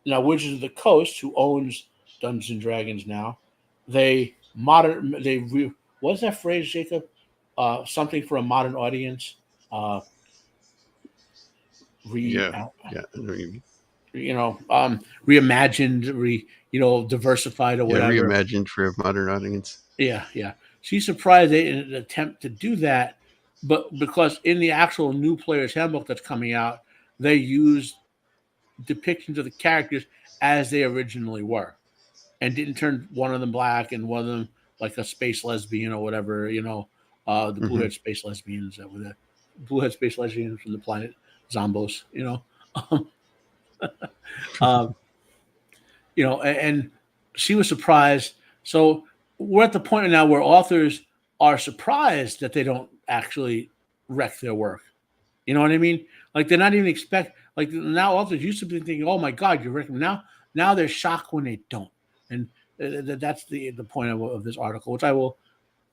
Now Wizards of the Coast, who owns Dungeons and Dragons now, they modern they re, what's that phrase, Jacob? Something for a modern audience. Uh, re
Yeah, yeah. I know what you mean.
you know reimagined, diversified or
Yeah,
whatever.
reimagined for a modern audience.
Yeah, yeah. She's surprised they didn't attempt to do that, but because in the actual new player's handbook that's coming out, they use depictions of the characters as they originally were, and didn't turn one of them black and one of them like a space lesbian or whatever. The blue
Hmm.
haired space lesbians that were the blue haired space lesbians from the planet Zombos. Um, uh, and she was surprised. So we're at the point now where authors are surprised that they don't actually wreck their work. You know what I mean? Like they're not even expect. Like now, authors used to be thinking, "Oh my God, you're wrecking." Now they're shocked when they don't, and that's the point of this article, which I will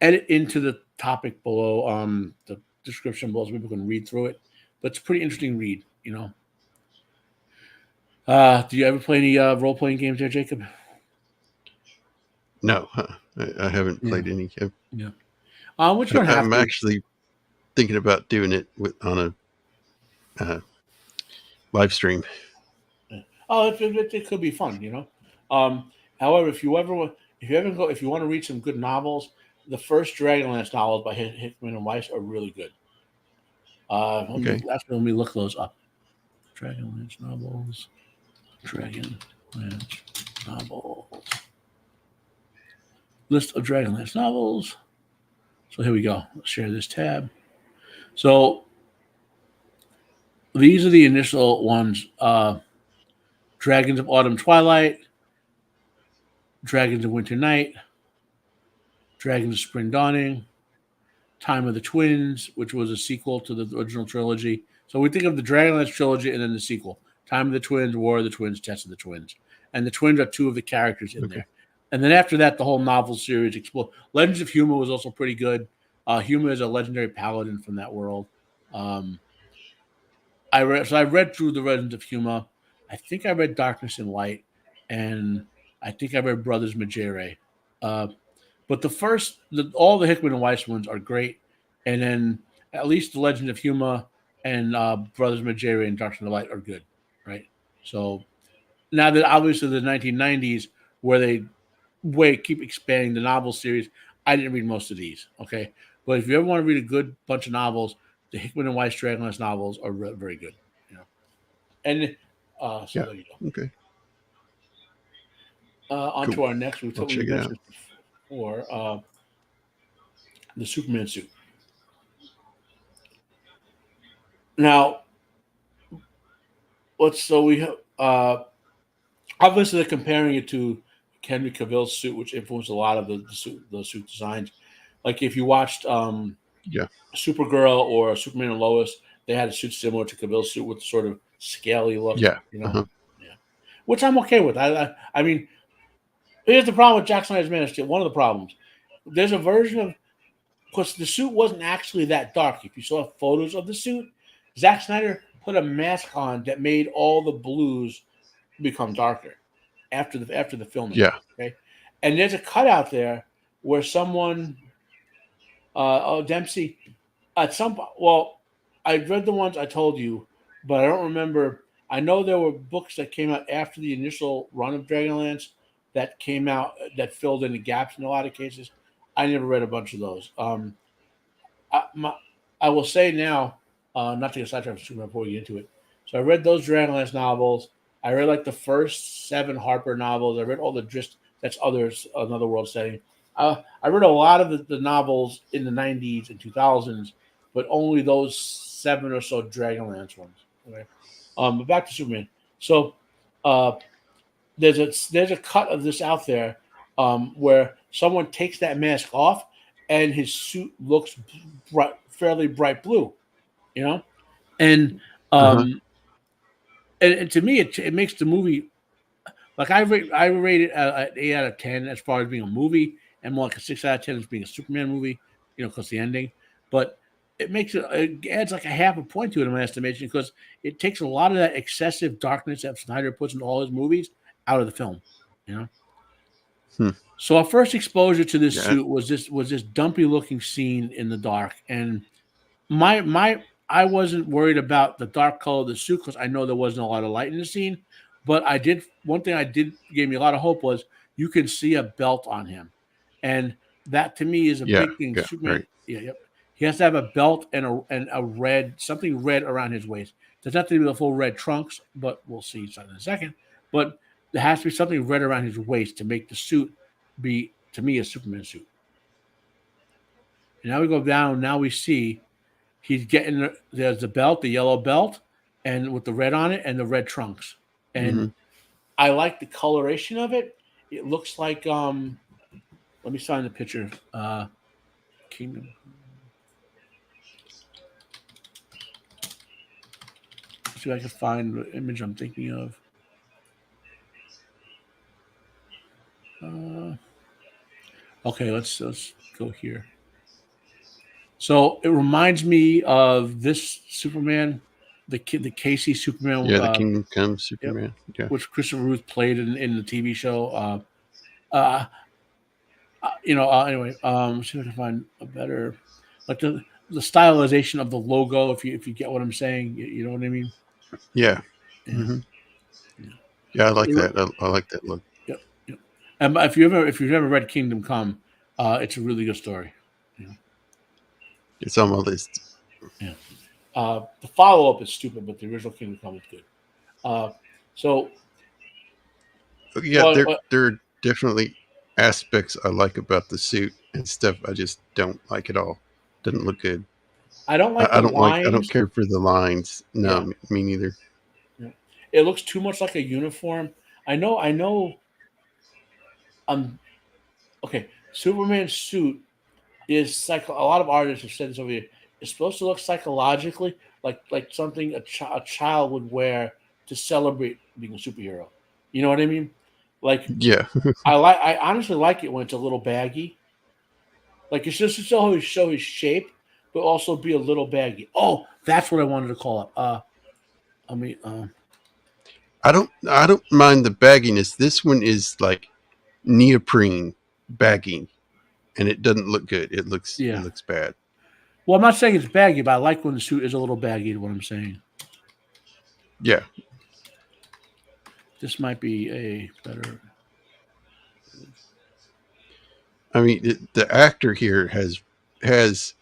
edit into the topic below, the description below, so people can read through it. But it's a pretty interesting read. Do you ever play any role playing games there, Jacob?
No, I haven't
Yeah,
played any.
yeah. Which you don't have
I'm
to.
actually thinking about doing it on a uh, live stream.
Yeah. Oh, it could be fun. However, if you want to read some good novels, the first Dragonlance novels by Hickman and Weiss are really good.
Okay.
Let me look those up. Dragonlance novels. Dragonlance novels. List of Dragonlance novels. So here we go. Let's share this tab. So these are the initial ones: Dragons of Autumn Twilight, Dragons of Winter Night, Dragons of Spring Dawning, Time of the Twins, which was a sequel to the original trilogy. So we think of the Dragonlance trilogy and then the sequel: Time of the Twins, War of the Twins, Test of the Twins. And the twins are two of the characters in
Okay.
there. And then after that, the whole novel series exploded. Legends of Humor was also pretty good. Humor is a legendary paladin from that world. Um, I read through the Legends of Humor. I think I read Darkness and Light, and I think I read Brothers Majere. Uh, but all the Hickman and Weiss ones are great, and then at least the Legend of Humor and Brothers Majere and Darkness and the Light are good, right? So now that obviously the 1990s where they keep expanding the novel series, I didn't read most of these. Okay, but if you ever want to read a good bunch of novels, the Hickman and Weiss Dragonlance novels are very good. You know, and so
Yeah.
there you go.
Okay.
On
Cool.
to our next.
I'll
We
check it out.
mentioned this before. The Superman suit. Now, let's so we obviously they're comparing it to Henry Cavill's suit, which influenced a lot of the suit designs. Like if you watched
Yeah.
Supergirl or Superman and Lois, they had a suit similar to Cavill's suit with sort of scaly look.
Yeah.
You know,
Uh-huh.
yeah, which I'm okay with. I mean, here's the problem with Jack Snyder's Man of Steel. One of the problems: there's a version of because the suit wasn't actually that dark. If you saw photos of the suit, Zack Snyder put a mask on that made all the blues become darker after the filming.
Yeah.
Okay, and there's a cutout there where someone, Dempsey, at some well, I read the ones I told you, but I don't remember. I know there were books that came out after the initial run of Dragonlance that came out that filled in the gaps in a lot of cases. I never read a bunch of those. I will say now, not to get sidetracked too much before we get into it. So I read those Dragonlance novels. I read like the first 7 Harper novels. I read all the just that's others another world setting. I read a lot of the novels in the '90s and 2000s, but only those 7 or so Dragonlance ones. Okay, but back to Superman. So uh, there's a cut of this out there where someone takes that mask off and his suit looks fairly bright blue, you know, and
Uh-huh.
um, and to me it makes the movie like I rate it at 8 out of 10 as far as being a movie, and more like a 6 out of 10 as being a Superman movie, because the ending. But it makes it adds like a half a point to it in my estimation because it takes a lot of that excessive darkness that Snyder puts in all his movies out of the film. You know.
Hmm.
So our first exposure to this
Yeah.
suit was this dumpy looking scene in the dark, and my I wasn't worried about the dark color of the suit because I know there wasn't a lot of light in the scene. But I did one thing I did gave me a lot of hope was you can see a belt on him, and that to me is a
Yeah.
big thing.
Yeah.
Superman,
Right.
yeah, yep. He has to have a belt and a red something red around his waist. Does not have to be the full red trunks, but we'll see something in a second. But there has to be something red around his waist to make the suit be to me a Superman suit. And now we go down. Now we see he's getting there's the belt, the yellow belt, and with the red on it, and the red trunks. And
Hmm.
I like the coloration of it. It looks like Let me sign the picture. Kingdom. Let's see if I can find the image I'm thinking of. Uh, okay, let's go here. So it reminds me of this Superman, the Casey Superman.
Yeah. The Kingdom Come
Yep,
Superman. Yeah.
which Christopher Ruth played in the TV show. Uh, anyway, see if I can find a better, like the stylization of the logo. If you get what I'm saying, you know what I mean.
Yeah.
Yeah,
Hmm.
yeah,
Yeah. I like
It
that. I like that look.
yep, yep. And if you've ever read Kingdom Come, it's a really good story. Yeah,
It's on my list.
yeah. The follow up is stupid, but the original Kingdom Come is good. Uh, so
Yeah.
well,
There are definitely aspects I like about the suit and stuff I just don't like at all. Doesn't look good.
I don't like
I
the
don't like. I don't
lines.
care for the lines. No,
Yeah,
me neither.
yeah. It looks too much like a uniform. I know. Um, okay, Superman's suit is a lot of artists have said this over here. It's supposed to look psychologically like something a child would wear to celebrate being a superhero. You know what I mean? Like
Yeah.
I honestly like it when it's a little baggy. Like it's just to show his shape, but also be a little baggy. Oh, that's what I wanted to call it. I mean,
I don't mind the bagginess. This one is like neoprene bagging, and it doesn't look good. It
yeah.
looks bad.
Well, I'm not saying it's baggy, but I like when the suit is a little baggy. Is what I'm saying.
Yeah.
This might be a better.
I mean, the actor here has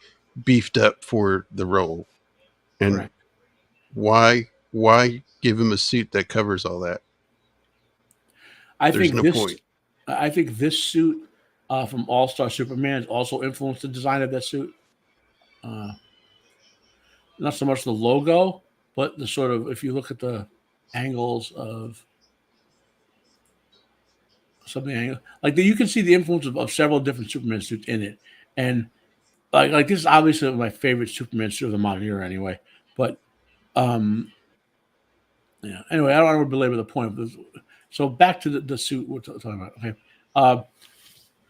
beefed up for the role, and
Correct.
why give him a suit that covers all that?
I
There's
think
no
this.
point.
I think this suit from All Star Superman also influenced the design of that suit. Uh, not so much the logo, but the sort of if you look at the angles of something like that, you can see the influence of several different Superman suits in it. And like this is obviously my favorite Superman suit of the modern era, anyway. But um, yeah. Anyway, I don't want to belabor the point. Of this. So back to the suit we're talking about. Okay. Uh,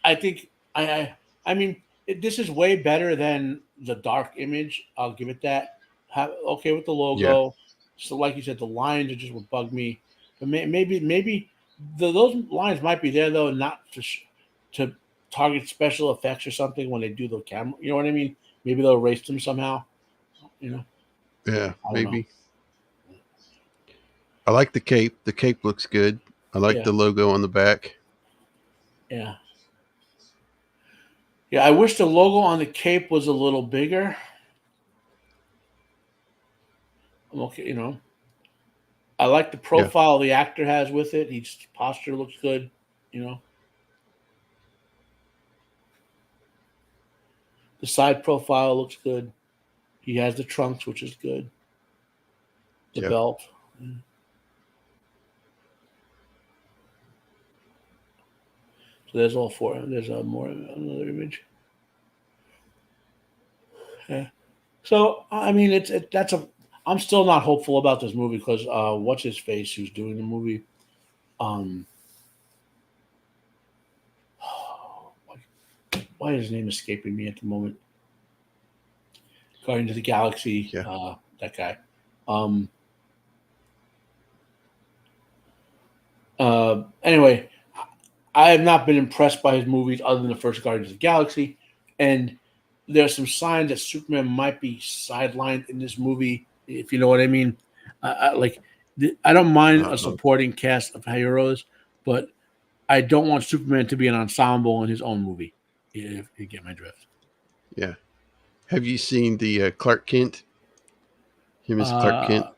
I think I mean this is way better than the dark image. I'll give it that. Okay with the
Yeah.
logo. So like you said, the lines are just what bug me. But maybe those lines might be there though, not to target special effects or something when they do the camera. You know what I mean? Maybe they'll erase them somehow. You know,
Yeah.
I don't know.
Maybe. I like the cape. The cape looks good. I like
Yeah,
the logo on the back.
yeah, yeah. I wish the logo on the cape was a little bigger. I'm okay, I like the
Yeah.
profile the actor has with it. His posture looks good. You know, the side profile looks good. He has the trunks, which is good. The
Yep.
belt. Mm. So there's all four. There's another image. Yeah. So I mean, that's a. I'm still not hopeful about this movie because what's his face who's doing the movie? Um, why is his name escaping me at the moment? Guardians of the Galaxy.
Yeah.
That guy. Um, anyway, I have not been impressed by his movies other than the first Guardians of the Galaxy, and there's some signs that Superman might be sidelined in this movie, if you know what I mean. I don't mind a
Uh-huh.
supporting cast of heroes, but I don't want Superman to be an ensemble in his own movie. If you get my drift.
Yeah. Have you seen the Clark Kent? Him as Clark Kent?
Uh,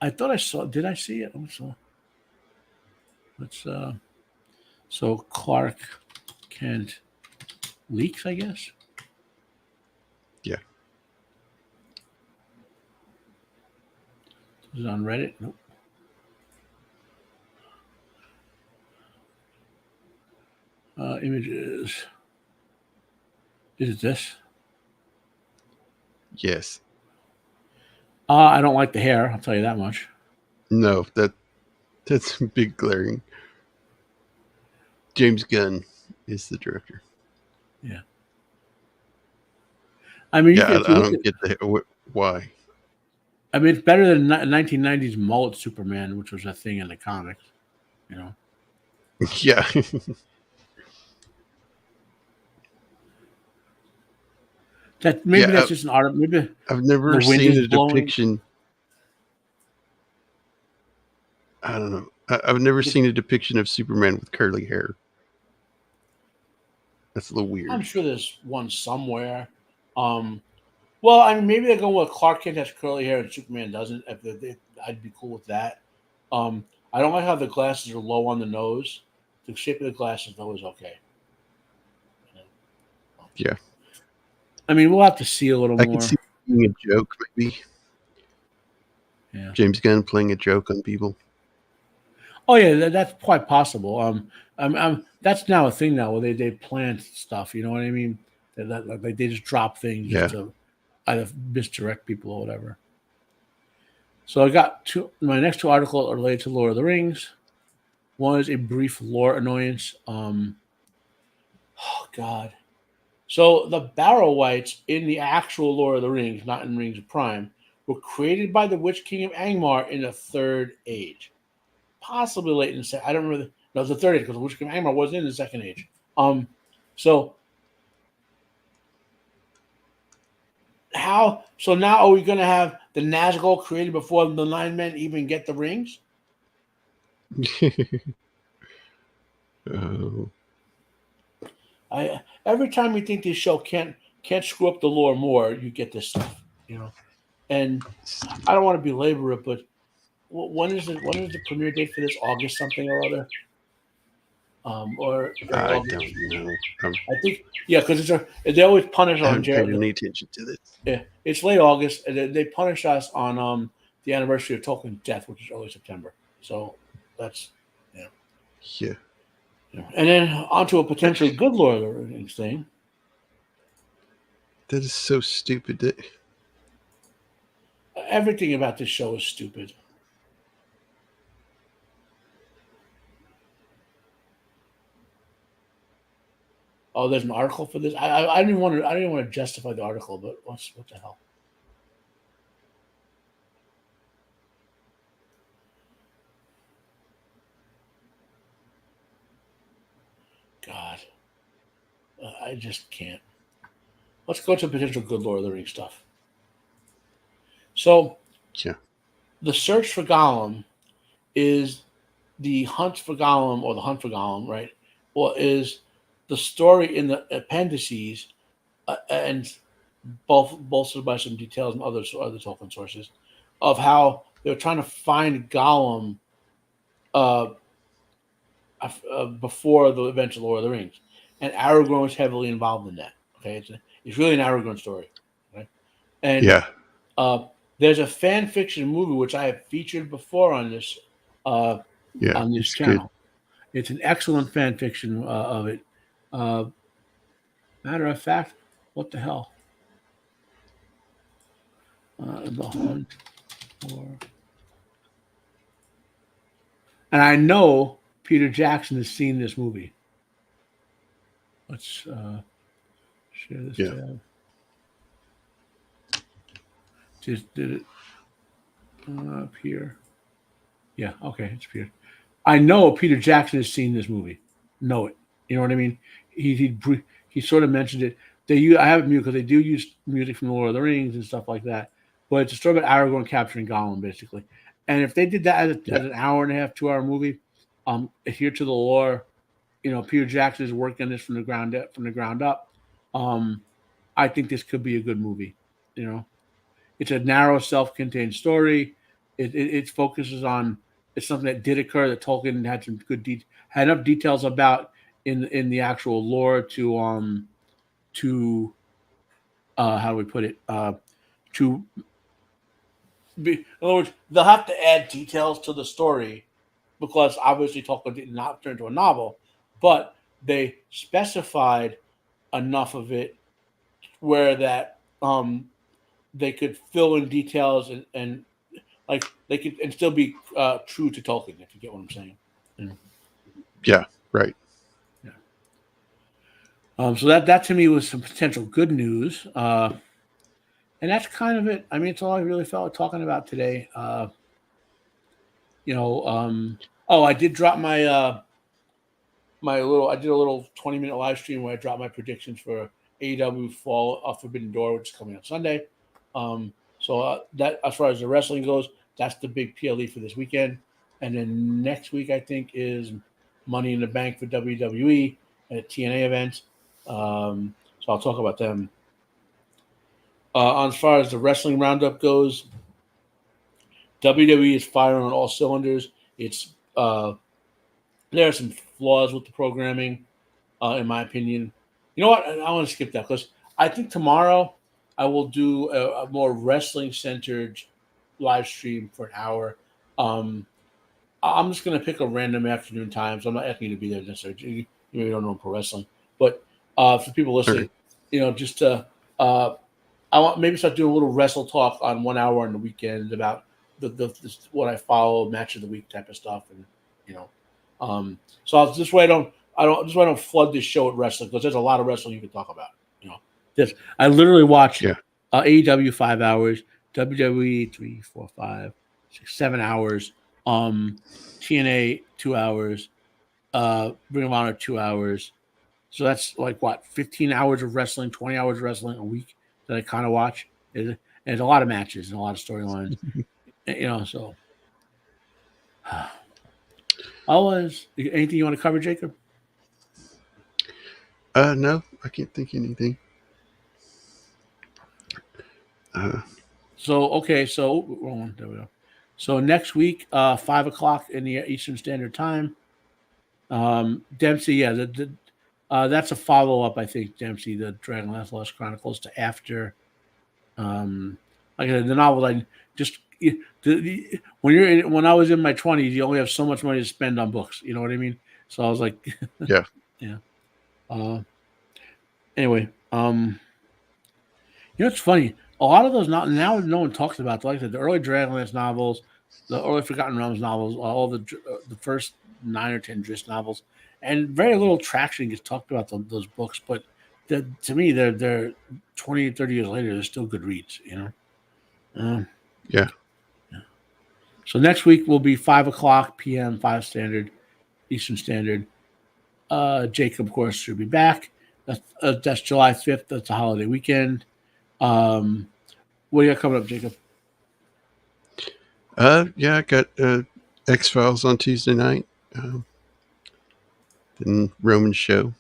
I thought I saw. Did I see it? Let's. So Clark Kent leaks, I guess.
Yeah.
Is it on Reddit? Nope. Images. Is it this?
Yes.
I don't like the hair. I'll tell you that much.
No, that's big glaring. James Gunn is the director.
Yeah. I mean,
Yeah,
if you
I
look at,
don't get why.
I mean, it's better than 1990s mullet Superman, which was a thing in the comics. You know,
Yeah.
that maybe
Yeah,
that's just an art. Maybe
I've
the
never
wind
seen
is
a
blowing.
depiction. I don't know. I've never seen a depiction of Superman with curly hair. That's a little
I'm
weird.
sure there's one somewhere. Um, well, I mean, maybe they're going with Clark Kent has curly hair and Superman doesn't. I'd be cool with that. I don't like how the glasses are low on the nose. The shape of the glasses, though, is okay.
Yeah.
I mean, we'll have to see a little
I could see
more.
it being a joke, maybe.
Yeah.
James Gunn playing a joke on people.
Oh yeah, that's quite possible. That's now a thing now where they plant stuff. You know what I mean? Like they just drop things just
Yeah.
to either misdirect people or whatever. So I got two. My next two articles are related to Lord of the Rings. One is a brief lore annoyance. Oh God. So the Barrow Wights in the actual Lord of the Rings, not in Rings of Prime, were created by the Witch King of Angmar in the Third Age, possibly late in the second. I don't remember. No, the Third Age because the Witch King of Angmar wasn't in the Second Age. So how? So now are we going to have the Nazgul created before the Nine Men even get the rings?
Oh,
I every time you think this show can't screw up the lore more, you get this stuff, you know. And I don't want to belabor it, but when is the premiere date for this? August something or other, or
I
August.
don't know. I'm
I think yeah, because they always punish
I
on
haven't paid
Jared.
any attention to this.
Yeah, it's late August, and they punish us on the anniversary of Tolkien's death, which is early September. So that's yeah.
Yeah.
Yeah. And then onto a potentially good Lord of the Rings thing.
That is so stupid.
Everything about this show is stupid. Oh, there's an article for this. I didn't want to. I didn't want to justify the article, but what the hell? God, I just can't. Let's go to potential good Lord of the Rings stuff. So
Yeah.
the search for Gollum is the hunt for Gollum or the hunt for Gollum, right? Well, is the story in the appendices and both bolstered by some details and other Tolkien sources of how they're trying to find Gollum uh, before the events of Lord of the Rings, and Aragorn is heavily involved in that. Okay, it's really an Aragorn story, right? And
Yeah.
uh, there's a fan fiction movie which I have featured before uh,
Yeah.
on this
It's good.
channel. It's an excellent fan fiction of it. Uh, Matter of fact, what the hell? The Hunt for. And I know Peter Jackson has seen this movie. Let's share this
Yeah.
tab. Just did it up here. Yeah, okay, it's Peter. I know Peter Jackson has seen this movie. Know it. You know what I mean? He sort of mentioned it. I have it mute because they do use music from the Lord of the Rings and stuff like that. But it's a story about Aragorn capturing Gollum, basically. And if they did that
Yeah.
as an hour and a half, 2 hour movie, adhere to the lore, Peter Jackson is working on this from the ground up. Um, I think this could be a good movie. You know, it's a narrow, self-contained story. It focuses on it's something that did occur that Tolkien had some had enough details about in the actual lore to how do we put it to be in other words they'll have to add details to the story because obviously Tolkien did not turn into a novel, but they specified enough of it where that they could fill in details and like they could and still be true to Tolkien, if you get what I'm saying. You know?
Yeah. Right.
Yeah. So that to me was some potential good news, and that's kind of it. I mean, it's all I really felt like talking about today. You know, oh, I did drop I did a little 20-minute live stream where I dropped my predictions for AEW Fall of Forbidden Door, which is coming on Sunday. That as far as the wrestling goes, that's the big PLE for this weekend. And then next week, I think, is Money in the Bank for WWE and a TNA event. So I'll talk about them. As far as the wrestling roundup goes, WWE is firing on all cylinders. It's there are some flaws with the programming, in my opinion. You know what? I want to skip that because I think tomorrow I will do a more wrestling centered live stream for an hour. Um, I'm just going to pick a random afternoon time, so I'm not asking you to be there necessarily. You don't know pro wrestling, but for people
All
listening,
right.
just to I want maybe start doing a little wrestle talk on 1 hour on the weekend about what I follow, match of the week type of stuff, and you know, so this way I don't flood this show with wrestling because there's a lot of wrestling you can talk about. This I literally watch
Yeah.
AEW 5 hours, WWE 3, 4, 5, 6, 7 hours, TNA 2 hours, Ring of Honor 2 hours. So that's like what 15 hours of wrestling, 20 hours of wrestling a week that I kind of watch. And there's a lot of matches and a lot of storylines. So anything you want to cover, Jacob?
No, I can't think of anything.
There we go. So next week, 5 o'clock in the Eastern Standard Time. Dempsey, yeah, that's a follow up, I think. Dempsey, the Dragonlance Lost Chronicles, to after. Like I said, the novel. When I was in my 20s, you only have so much money to spend on books. You know what I mean? So I was like,
Yeah.
yeah. Anyway, it's funny. A lot of those now no one talks about. Like I said, the early Dragonlance novels, the early Forgotten Realms novels, all the first 9 or 10 Drizzt novels, and very little traction gets talked about those books. But to me, they're 20, 30 years later, they're still good reads.
Yeah.
So next week will be 5 o'clock p.m. 5 Standard Eastern Standard. Jacob, of course, should be back. That's July 5th. That's a holiday weekend. What do you got coming up, Jacob?
Yeah, I got X-Files on Tuesday night. Then Roman show.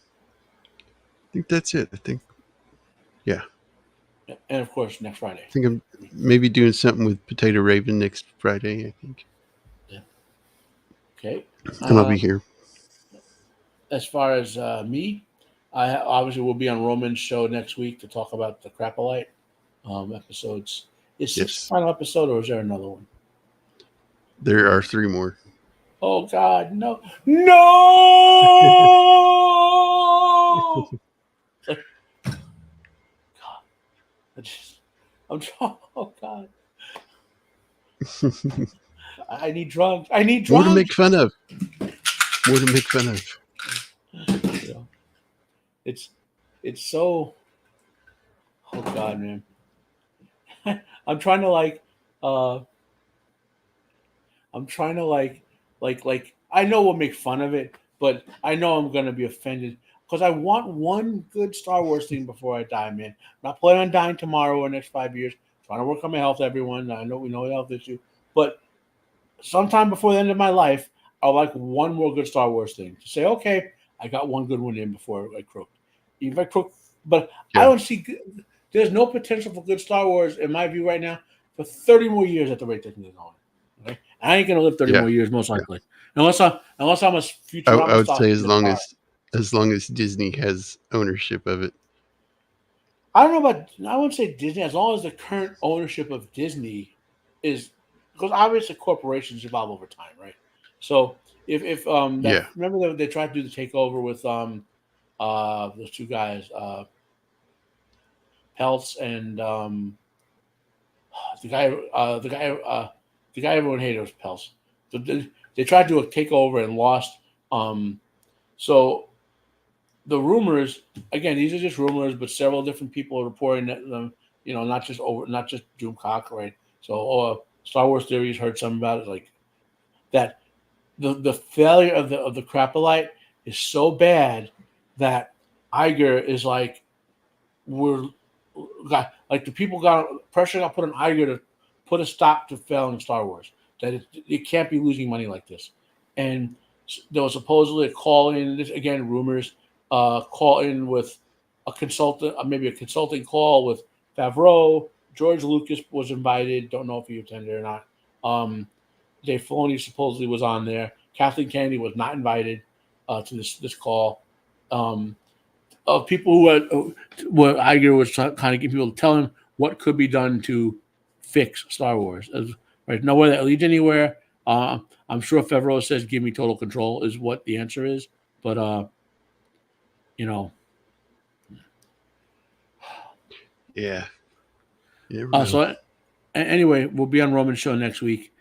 I think that's it. Yeah.
And of course, next Friday.
I think I'm maybe doing something with Potato Raven next Friday, I think.
Yeah. Okay.
And I'll be here.
As far as me, I obviously will be on Roman's show next week to talk about the Crapolite episodes. Is this the final episode, or is there another one?
There are 3 more.
Oh God, no! God, oh God. I need drugs.
More to make fun of.
It's so. Oh God, man. I'm trying to uh I'm trying to like I know we'll make fun of it, but I know I'm gonna be offended because I want one good Star Wars thing before I die, man. I'm not planning on dying tomorrow or next 5 years. Trying to work on my health, everyone. I know we know a health issue, but sometime before the end of my life, I'll like one more good Star Wars thing to say, okay, I got one good one in before I croaked. Even if I croak, but I
Yeah.
don't see. There's no potential for good Star Wars in my view right now for 30 more years at the rate they're going. Okay, I ain't gonna live 30
Yeah.
more years most
Yeah.
likely, unless I'm a
I
Futurama
would
style
say
in the car.
as long as Disney has ownership of it.
I don't know about. I wouldn't say Disney as long as the current ownership of Disney is because obviously corporations evolve over time, right? So if that
Yeah.
remember that they tried to do the takeover with those two guys Peltz and the guy the guy everyone hated was Peltz. They tried to do a takeover and lost. Um, so the rumors again, these are just rumors, but several different people are reporting that them, not just Doomcock, right? So Star Wars theories heard something about it like that. The failure of the Crapolite is so bad that Iger is like we're got like the people got pressure got put on Iger to put a stop to failing Star Wars. That it can't be losing money like this, and there was supposedly a call in. This again, rumors. Call in with a consultant, maybe a consulting call with Favreau. George Lucas was invited. Don't know if he attended or not. Dave Filoni supposedly was on there. Kathleen Kennedy was not invited to this call. Um, of people who had, what Iger was kind of getting people to tell him what could be done to fix Star Wars. Right, nowhere that leads anywhere. I'm sure Favreau says, "Give me total control," is what the answer is. But you know,
Yeah. You never know.
so anyway, we'll be on Roman's show next week,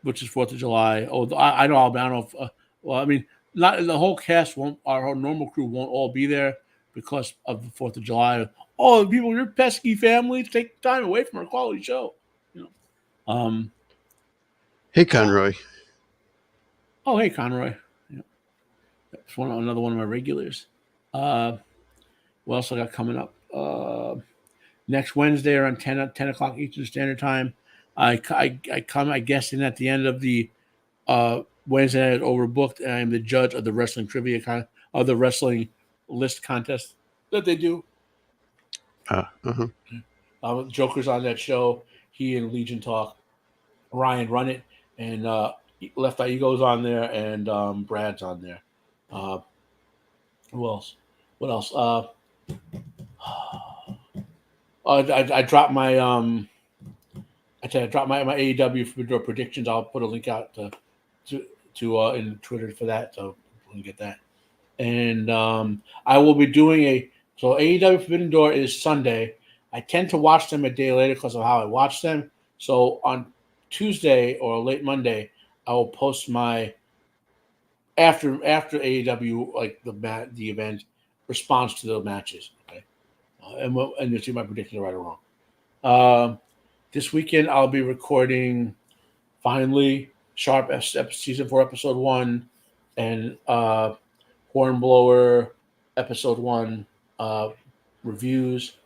which is 4th of July. Oh, I know. I don't know if. Well, I mean, not the whole cast won't. Our whole normal crew won't all be there because of the 4th of July. Oh, people, your pesky family, take time away from our quality show. You know.
Hey, Conroy.
Oh, hey, Conroy. Yeah, that's another one of my regulars. Uh, what else I got coming up? Next Wednesday around 10 o'clock Eastern Standard Time. I come, I guess, in at the end of the Wednesday night overbooked, and I'm the judge of the wrestling of the wrestling list contest that they do.
Uh-huh.
Joker's on that show. He and Legion talk. Ryan run it, and Left Eye Ego's on there, and Brad's on there. Uh, who else? What else? I dropped my I dropped my AEW for door predictions. I'll put a link out to in Twitter for that, so you can get that. And I will be doing AEW Forbidden Door is Sunday. I tend to watch them a day later because of how I watch them. So on Tuesday or late Monday, I will post my after AEW the event response to the matches. Okay, and you'll see my predictions right or wrong. Um, this weekend I'll be recording finally Sharp season 4 episode 1 and Hornblower episode 1 uh, reviews,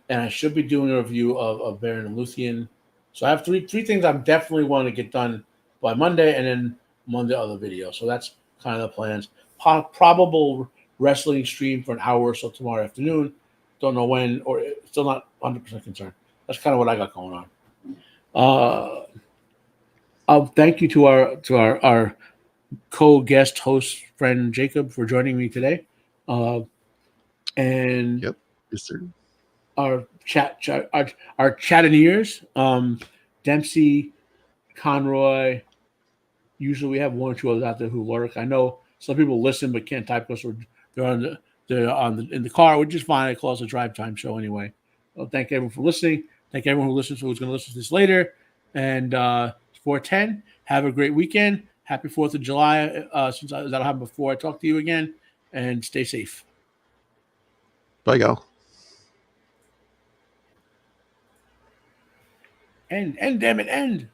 and I should be doing a review of Baron and Luthien. So I have three things I'm definitely want to get done by Monday, and then Monday other video. So that's kind of the plans. Probable wrestling stream for an hour or so tomorrow afternoon. Don't know when, or still not 100% concerned. That's kind of what I got going on. Thank you to our co-guest host friend Jacob for joining me today, and
Yep. Yes, sir.
our our chattineers, Dempsey, Conroy. Usually we have one or two others out there who lurk. I know some people listen but can't type because they're on in the car, which is fine. I call us a drive time show anyway. Well, thank everyone for listening. Thank everyone who listens, who's going to listen to this later. And 410, have a great weekend. Happy 4th of July. Since that'll happen before I talk to you again. And stay safe.
Bye, y'all.
End, damn it, end.